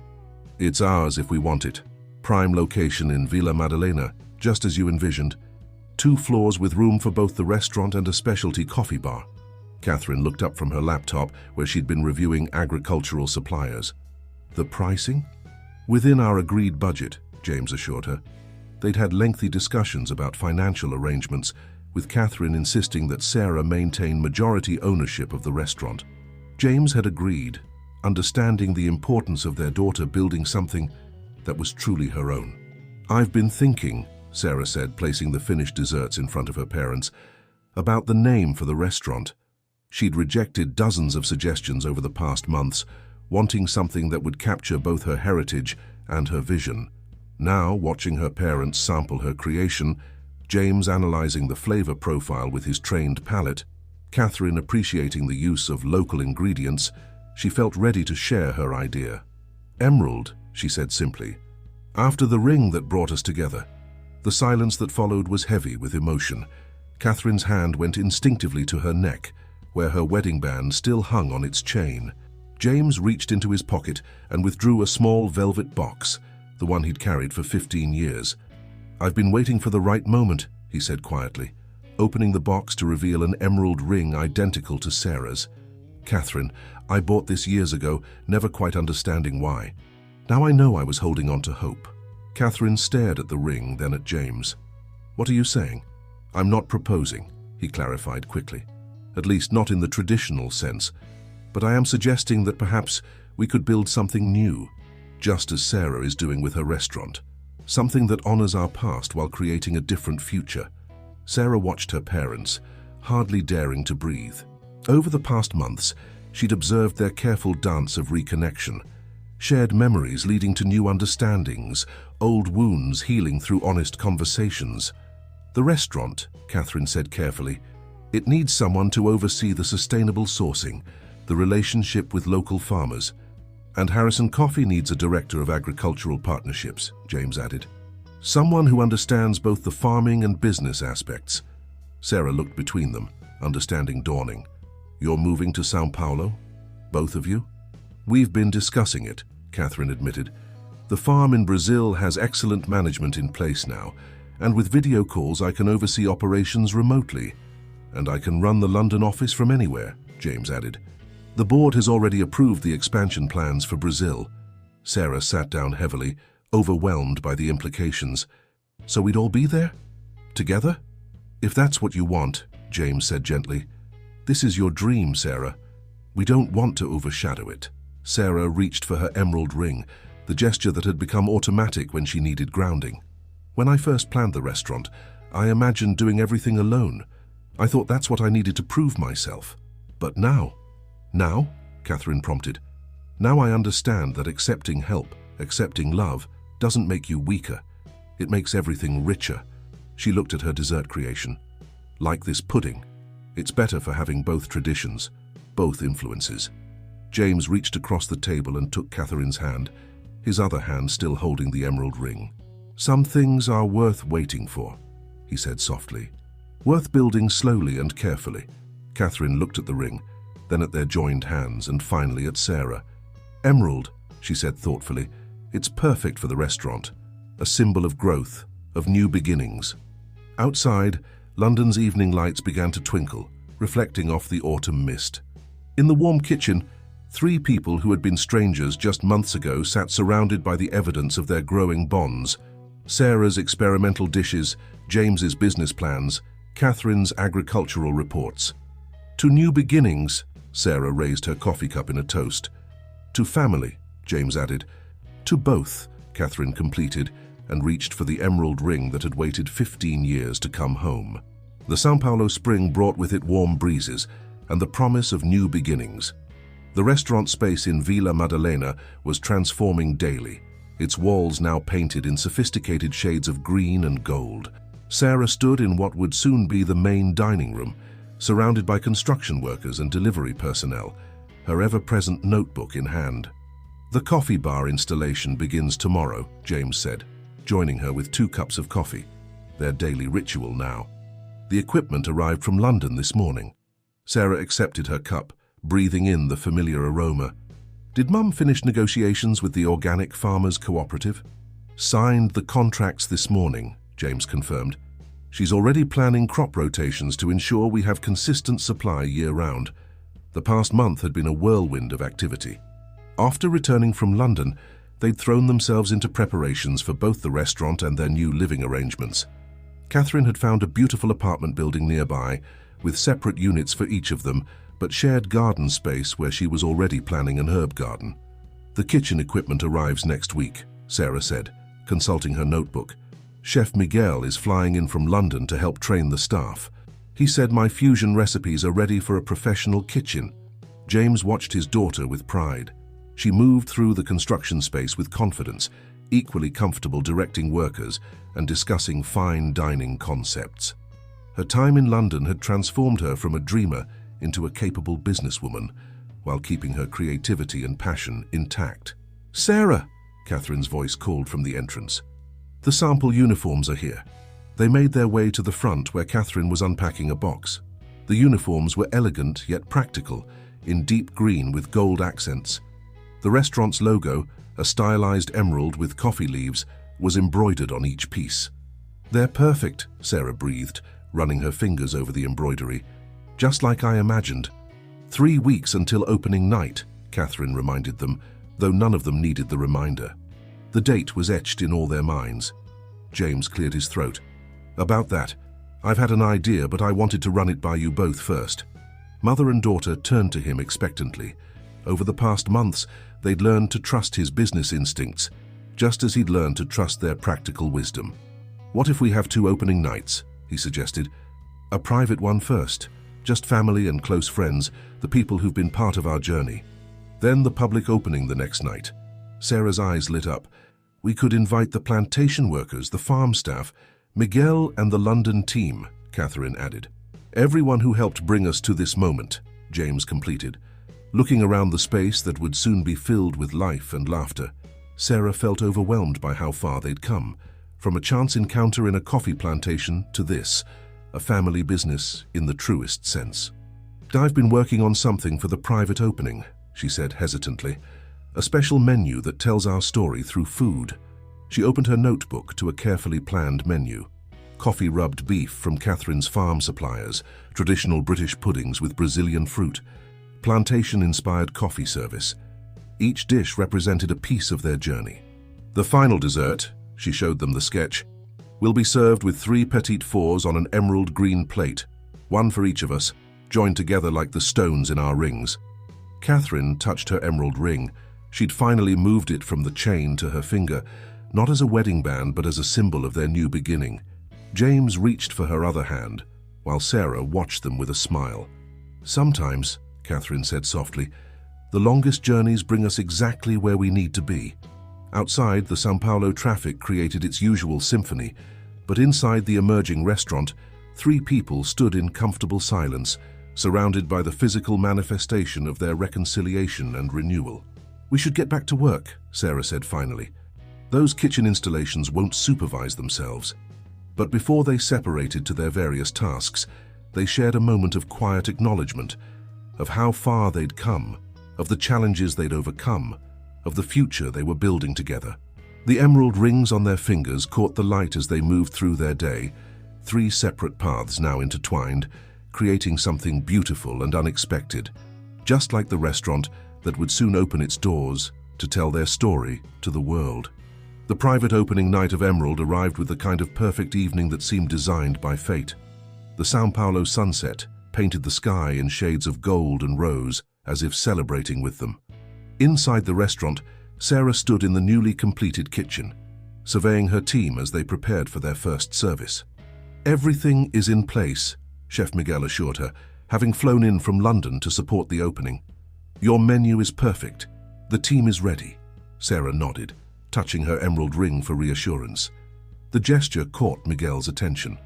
It's ours if we want it. Prime location in Vila Madalena, just as you envisioned. 2 floors with room for both the restaurant and a specialty coffee bar. Catherine looked up from her laptop, where she'd been reviewing agricultural suppliers. The pricing? Within our agreed budget, James assured her. They'd had lengthy discussions about financial arrangements, with Catherine insisting that Sarah maintain majority ownership of the restaurant. James had agreed, understanding the importance of their daughter building something that was truly her own. I've been thinking, Sarah said, placing the finished desserts in front of her parents, about the name for the restaurant. She'd rejected dozens of suggestions over the past months, wanting something that would capture both her heritage and her vision. Now, watching her parents sample her creation, James analyzing the flavor profile with his trained palate, Catherine appreciating the use of local ingredients, she felt ready to share her idea. Emerald, she said simply. After the ring that brought us together, the silence that followed was heavy with emotion. Catherine's hand went instinctively to her neck, where her wedding band still hung on its chain. James reached into his pocket and withdrew a small velvet box, the one he'd carried for 15 years. I've been waiting for the right moment, he said quietly, opening the box to reveal an emerald ring identical to Sarah's. Catherine, I bought this years ago, never quite understanding why. Now I know I was holding on to hope. Catherine stared at the ring, then at James. What are you saying? I'm not proposing, he clarified quickly. At least not in the traditional sense. But I am suggesting that perhaps we could build something new, just as Sarah is doing with her restaurant. Something that honors our past while creating a different future. Sarah watched her parents, hardly daring to breathe. Over the past months, she'd observed their careful dance of reconnection, shared memories leading to new understandings, old wounds healing through honest conversations. The restaurant, Catherine said carefully, it needs someone to oversee the sustainable sourcing, the relationship with local farmers. And Harrison Coffee needs a director of agricultural partnerships, James added. Someone who understands both the farming and business aspects. Sarah looked between them, understanding dawning. You're moving to São Paulo? Both of you? We've been discussing it, Catherine admitted. The farm in Brazil has excellent management in place now, and with video calls I can oversee operations remotely. And I can run the London office from anywhere, James added. The board has already approved the expansion plans for Brazil. Sarah sat down heavily, overwhelmed by the implications. So we'd all be there? Together? "If that's what you want," James said gently, "this is your dream, Sarah. We don't want to overshadow it." Sarah reached for her emerald ring, the gesture that had become automatic when she needed grounding. "When I first planned the restaurant, I imagined doing everything alone. I thought that's what I needed to prove myself. But now—" "Now?" Catherine prompted. "Now I understand that accepting help, accepting love, doesn't make you weaker. It makes everything richer." She looked at her dessert creation. "Like this pudding. It's better for having both traditions, both influences." James reached across the table and took Catherine's hand, his other hand still holding the emerald ring. "Some things are worth waiting for," he said softly. "Worth building slowly and carefully." Catherine looked at the ring, then at their joined hands, and finally at Sarah. "Emerald," she said thoughtfully, "it's perfect for the restaurant. A symbol of growth, of new beginnings." Outside, London's evening lights began to twinkle, reflecting off the autumn mist. In the warm kitchen, 3 people who had been strangers just months ago sat surrounded by the evidence of their growing bonds. Sarah's experimental dishes, James's business plans, Catherine's agricultural reports. "To new beginnings," Sarah raised her coffee cup in a toast. "To family," James added. "To both," Catherine completed, and reached for the emerald ring that had waited 15 years to come home. The São Paulo spring brought with it warm breezes and the promise of new beginnings. The restaurant space in Vila Madalena was transforming daily, its walls now painted in sophisticated shades of green and gold. Sarah stood in what would soon be the main dining room, surrounded by construction workers and delivery personnel, her ever-present notebook in hand. "The coffee bar installation begins tomorrow," James said, joining her with 2 cups of coffee, their daily ritual now. "The equipment arrived from London this morning." Sarah accepted her cup, breathing in the familiar aroma. "Did Mum finish negotiations with the Organic Farmers Cooperative?" "Signed the contracts this morning," James confirmed. "She's already planning crop rotations to ensure we have consistent supply year-round." The past month had been a whirlwind of activity. After returning from London, they'd thrown themselves into preparations for both the restaurant and their new living arrangements. Catherine had found a beautiful apartment building nearby, with separate units for each of them, but shared garden space where she was already planning an herb garden. "The kitchen equipment arrives next week," Sarah said, consulting her notebook. "Chef Miguel is flying in from London to help train the staff. He said my fusion recipes are ready for a professional kitchen." James watched his daughter with pride. She moved through the construction space with confidence, equally comfortable directing workers and discussing fine dining concepts. Her time in London had transformed her from a dreamer into a capable businesswoman, while keeping her creativity and passion intact. "Sarah!" Catherine's voice called from the entrance. "The sample uniforms are here." They made their way to the front where Catherine was unpacking a box. The uniforms were elegant yet practical, in deep green with gold accents. The restaurant's logo, a stylized emerald with coffee leaves, was embroidered on each piece. "They're perfect," Sarah breathed, running her fingers over the embroidery. "Just like I imagined." 3 weeks until opening night, Catherine reminded them, though none of them needed the reminder. The date was etched in all their minds. James cleared his throat. "About that, I've had an idea, but I wanted to run it by you both first." Mother and daughter turned to him expectantly. Over the past months, they'd learned to trust his business instincts, just as he'd learned to trust their practical wisdom. "What if we have 2 opening nights?" he suggested. "A private one first, just family and close friends, the people who've been part of our journey. Then the public opening the next night." Sarah's eyes lit up. "We could invite the plantation workers, the farm staff, Miguel and the London team," Catherine added. "Everyone who helped bring us to this moment," James completed. Looking around the space that would soon be filled with life and laughter, Sarah felt overwhelmed by how far they'd come, from a chance encounter in a coffee plantation to this, a family business in the truest sense. "I've been working on something for the private opening," she said hesitantly. "A special menu that tells our story through food." She opened her notebook to a carefully planned menu. Coffee-rubbed beef from Catherine's farm suppliers, traditional British puddings with Brazilian fruit, plantation-inspired coffee service. Each dish represented a piece of their journey. The final dessert, she showed them the sketch, We'll be served with 3 petite fours on an emerald green plate, one for each of us, joined together like the stones in our rings. Catherine touched her emerald ring. She'd finally moved it from the chain to her finger, not as a wedding band but as a symbol of their new beginning. James reached for her other hand, while Sarah watched them with a smile. "Sometimes," Catherine said softly, "the longest journeys bring us exactly where we need to be." Outside, the São Paulo traffic created its usual symphony, but inside the emerging restaurant, 3 people stood in comfortable silence, surrounded by the physical manifestation of their reconciliation and renewal. "We should get back to work," Sarah said finally. "Those kitchen installations won't supervise themselves." But before they separated to their various tasks, they shared a moment of quiet acknowledgement of how far they'd come, of the challenges they'd overcome, of the future they were building together. The emerald rings on their fingers caught the light as they moved through their day, 3 separate paths now intertwined, creating something beautiful and unexpected, just like the restaurant that would soon open its doors to tell their story to the world. The private opening night of Emerald arrived with the kind of perfect evening that seemed designed by fate. The São Paulo sunset painted the sky in shades of gold and rose, as if celebrating with them. Inside the restaurant, Sarah stood in the newly completed kitchen, surveying her team as they prepared for their first service. "Everything is in place," Chef Miguel assured her, having flown in from London to support the opening. "Your menu is perfect. The team is ready." Sarah nodded, touching her emerald ring for reassurance. The gesture caught Miguel's attention.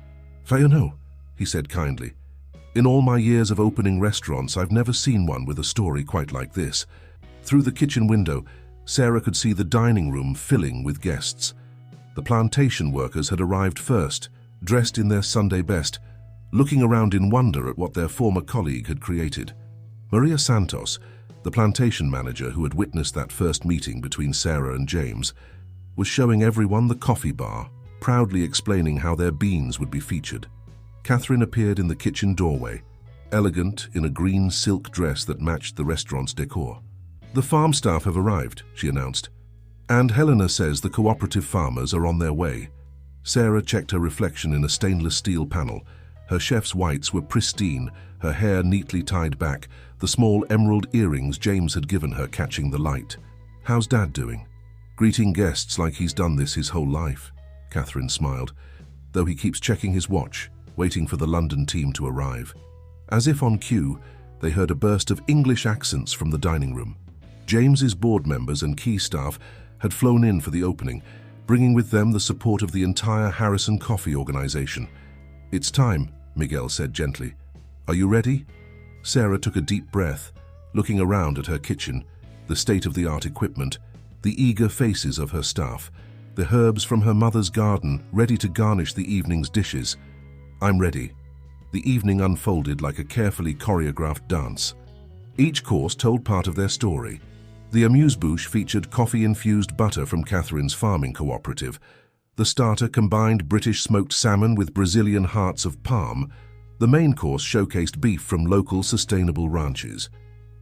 "Fayonneau," he said kindly, "in all my years of opening restaurants, I've never seen one with a story quite like this." Through the kitchen window, Sarah could see the dining room filling with guests. The plantation workers had arrived first, dressed in their Sunday best, looking around in wonder at what their former colleague had created. Maria Santos, the plantation manager who had witnessed that first meeting between Sarah and James, was showing everyone the coffee bar, proudly explaining how their beans would be featured. Catherine appeared in the kitchen doorway, elegant in a green silk dress that matched the restaurant's decor. "The farm staff have arrived," she announced, "and Helena says the cooperative farmers are on their way." Sarah checked her reflection in a stainless steel panel. Her chef's whites were pristine, her hair neatly tied back, the small emerald earrings James had given her catching the light. "How's Dad doing?" "Greeting guests like he's done this his whole life," Catherine smiled, "though he keeps checking his watch, waiting for the London team to arrive." As if on cue, they heard a burst of English accents from the dining room. James's board members and key staff had flown in for the opening, bringing with them the support of the entire Harrison Coffee organization. "It's time," Miguel said gently. "Are you ready?" Sarah took a deep breath, looking around at her kitchen, the state-of-the-art equipment, the eager faces of her staff, the herbs from her mother's garden ready to garnish the evening's dishes. "I'm ready." The evening unfolded like a carefully choreographed dance. Each course told part of their story. The amuse-bouche featured coffee-infused butter from Catherine's farming cooperative. The starter combined British smoked salmon with Brazilian hearts of palm. The main course showcased beef from local sustainable ranches.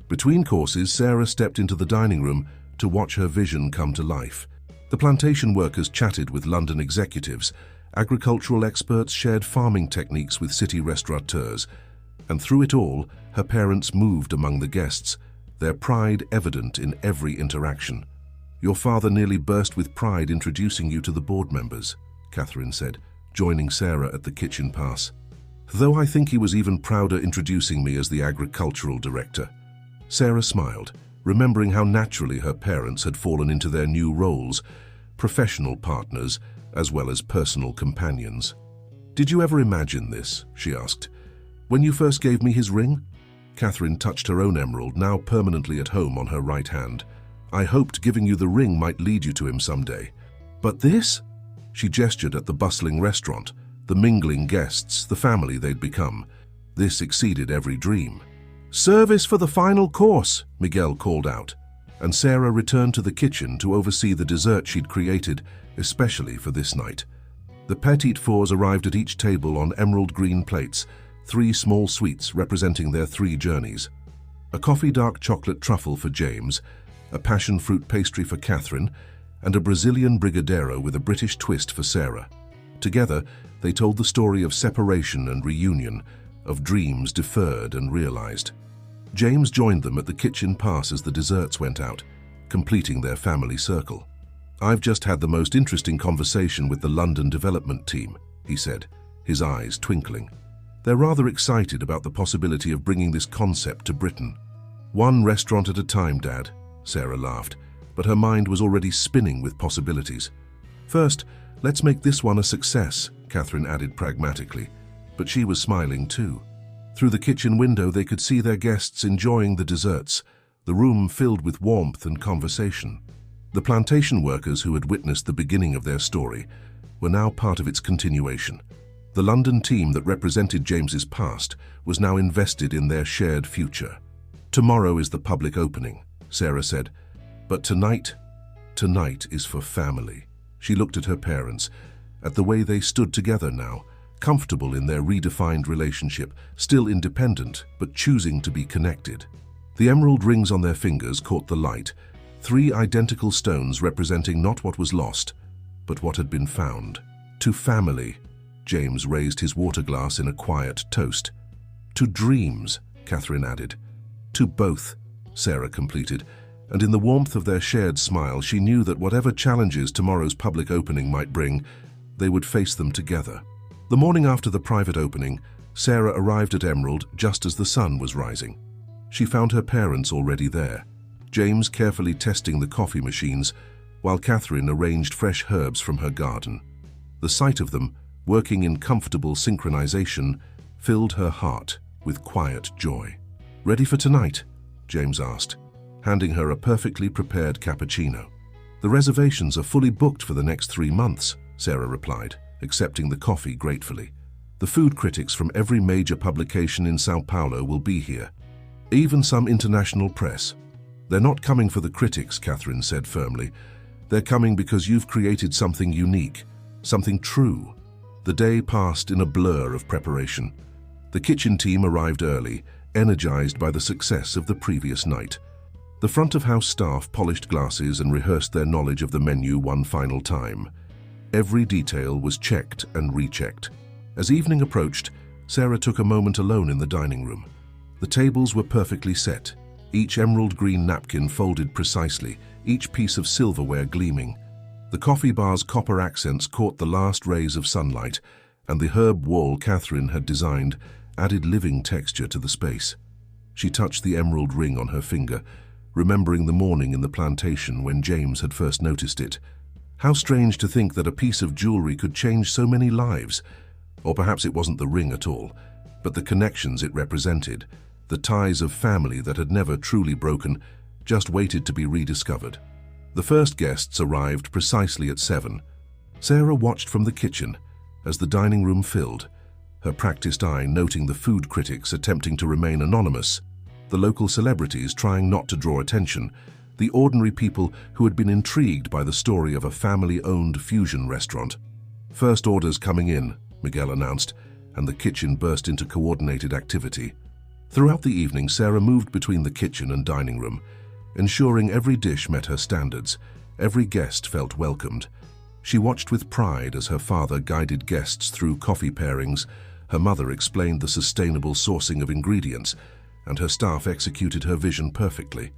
Between courses, Sarah stepped into the dining room to watch her vision come to life. The plantation workers chatted with London executives. Agricultural experts shared farming techniques with city restaurateurs. And through it all, her parents moved among the guests, their pride evident in every interaction. "Your father nearly burst with pride introducing you to the board members," Catherine said, joining Sarah at the kitchen pass. "Though I think he was even prouder introducing me as the agricultural director." Sarah smiled, remembering how naturally her parents had fallen into their new roles, professional partners as well as personal companions. "Did you ever imagine this?" she asked. "When you first gave me his ring?" Catherine touched her own emerald, now permanently at home on her right hand. "I hoped giving you the ring might lead you to him someday. But this?" She gestured at the bustling restaurant, the mingling guests, the family they'd become. This exceeded every dream. "Service for the final course," Miguel called out, and Sarah returned to the kitchen to oversee the dessert she'd created, especially for this night. The petite fours arrived at each table on emerald green plates, 3 small sweets representing their 3 journeys. A coffee dark chocolate truffle for James, a passion fruit pastry for Catherine, and a Brazilian brigadeiro with a British twist for Sarah. Together, they told the story of separation and reunion, of dreams deferred and realized. James joined them at the kitchen pass as the desserts went out, completing their family circle. "I've just had the most interesting conversation with the London development team," he said, his eyes twinkling. "They're rather excited about the possibility of bringing this concept to Britain." "One restaurant at a time, Dad," Sarah laughed, but her mind was already spinning with possibilities. "First, let's make this one a success," Catherine added pragmatically, but she was smiling too. Through the kitchen window they could see their guests enjoying the desserts, the room filled with warmth and conversation. The plantation workers who had witnessed the beginning of their story were now part of its continuation. The London team that represented James's past was now invested in their shared future. "Tomorrow is the public opening," Sarah said, "but tonight is for family." She looked at her parents, at the way they stood together now, comfortable in their redefined relationship, still independent but choosing to be connected. The emerald rings on their fingers caught the light, 3 identical stones representing not what was lost, but what had been found. "To family," James raised his water glass in a quiet toast. "To dreams," Catherine added. "To both," Sarah completed, and in the warmth of their shared smile she knew that whatever challenges tomorrow's public opening might bring, they would face them together. The morning after the private opening, Sarah arrived at Emerald just as the sun was rising. She found her parents already there, James carefully testing the coffee machines, while Catherine arranged fresh herbs from her garden. The sight of them, working in comfortable synchronization, filled her heart with quiet joy. "Ready for tonight?" James asked, handing her a perfectly prepared cappuccino. "The reservations are fully booked for the next 3 months," Sarah replied, accepting the coffee gratefully. "The food critics from every major publication in Sao Paulo will be here. Even some international press." "They're not coming for the critics," Catherine said firmly. "They're coming because you've created something unique, something true." The day passed in a blur of preparation. The kitchen team arrived early, energized by the success of the previous night. The front-of-house staff polished glasses and rehearsed their knowledge of the menu one final time. Every detail was checked and rechecked. As evening approached, Sarah took a moment alone in the dining room. The tables were perfectly set, each emerald green napkin folded precisely, each piece of silverware gleaming. The coffee bar's copper accents caught the last rays of sunlight, and the herb wall Catherine had designed added living texture to the space. She touched the emerald ring on her finger, remembering the morning in the plantation when James had first noticed it. How strange to think that a piece of jewelry could change so many lives. Or perhaps it wasn't the ring at all, but the connections it represented, the ties of family that had never truly broken, just waited to be rediscovered. The first guests arrived precisely at 7. Sarah watched from the kitchen as the dining room filled, her practiced eye noting the food critics attempting to remain anonymous, the local celebrities trying not to draw attention, the ordinary people who had been intrigued by the story of a family-owned fusion restaurant. "First orders coming in," Miguel announced, and the kitchen burst into coordinated activity. Throughout the evening, Sarah moved between the kitchen and dining room, ensuring every dish met her standards, every guest felt welcomed. She watched with pride as her father guided guests through coffee pairings, her mother explained the sustainable sourcing of ingredients, and her staff executed her vision perfectly.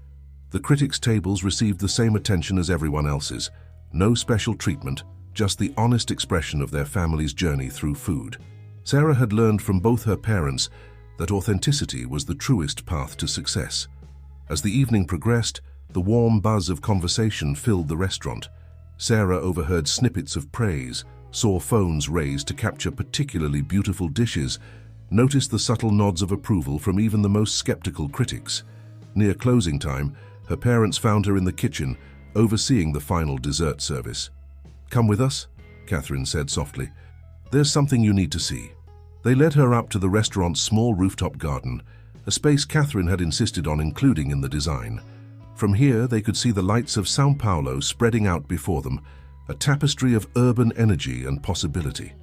The critics' tables received the same attention as everyone else's. No special treatment, just the honest expression of their family's journey through food. Sarah had learned from both her parents that authenticity was the truest path to success. As the evening progressed, the warm buzz of conversation filled the restaurant. Sarah overheard snippets of praise, saw phones raised to capture particularly beautiful dishes, noticed the subtle nods of approval from even the most skeptical critics. Near closing time, her parents found her in the kitchen, overseeing the final dessert service. "Come with us," Catherine said softly. "There's something you need to see." They led her up to the restaurant's small rooftop garden, a space Catherine had insisted on including in the design. From here, they could see the lights of Sao Paulo spreading out before them, a tapestry of urban energy and possibility.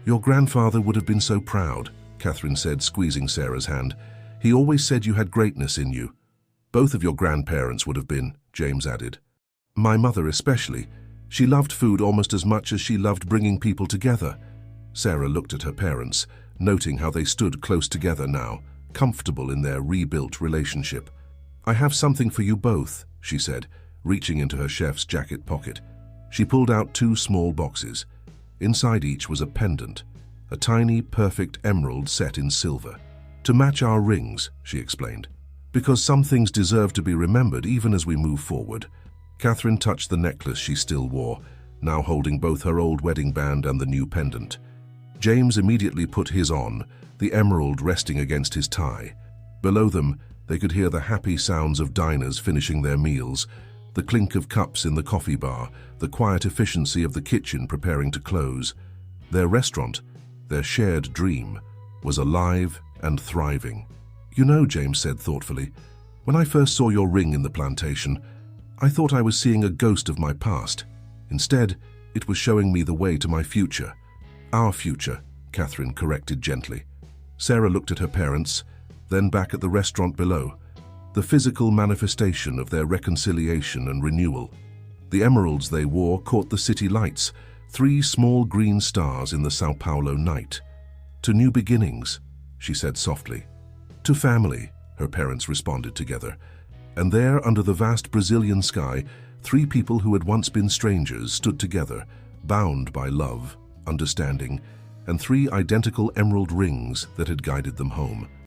"Your grandfather would have been so proud," Catherine said, squeezing Sarah's hand. "He always said you had greatness in you." "Both of your grandparents would have been," James added. "My mother especially. She loved food almost as much as she loved bringing people together." Sarah looked at her parents, noting how they stood close together now, comfortable in their rebuilt relationship. "I have something for you both," she said, reaching into her chef's jacket pocket. She pulled out 2 small boxes. Inside each was a pendant, a tiny, perfect emerald set in silver. "To match our rings," she explained. "Because some things deserve to be remembered even as we move forward." Catherine touched the necklace she still wore, now holding both her old wedding band and the new pendant. James immediately put his on, the emerald resting against his tie. Below them, they could hear the happy sounds of diners finishing their meals, the clink of cups in the coffee bar, the quiet efficiency of the kitchen preparing to close. Their restaurant, their shared dream, was alive and thriving. "You know," James said thoughtfully, "when I first saw your ring in the plantation, I thought I was seeing a ghost of my past. Instead, it was showing me the way to my future." "Our future," Catherine corrected gently. Sarah looked at her parents, then back at the restaurant below, the physical manifestation of their reconciliation and renewal. The emeralds they wore caught the city lights, 3 small green stars in the Sao Paulo night. "To new beginnings," she said softly. "To family," her parents responded together. And there, under the vast Brazilian sky, 3 people who had once been strangers stood together, bound by love, understanding, and 3 identical emerald rings that had guided them home.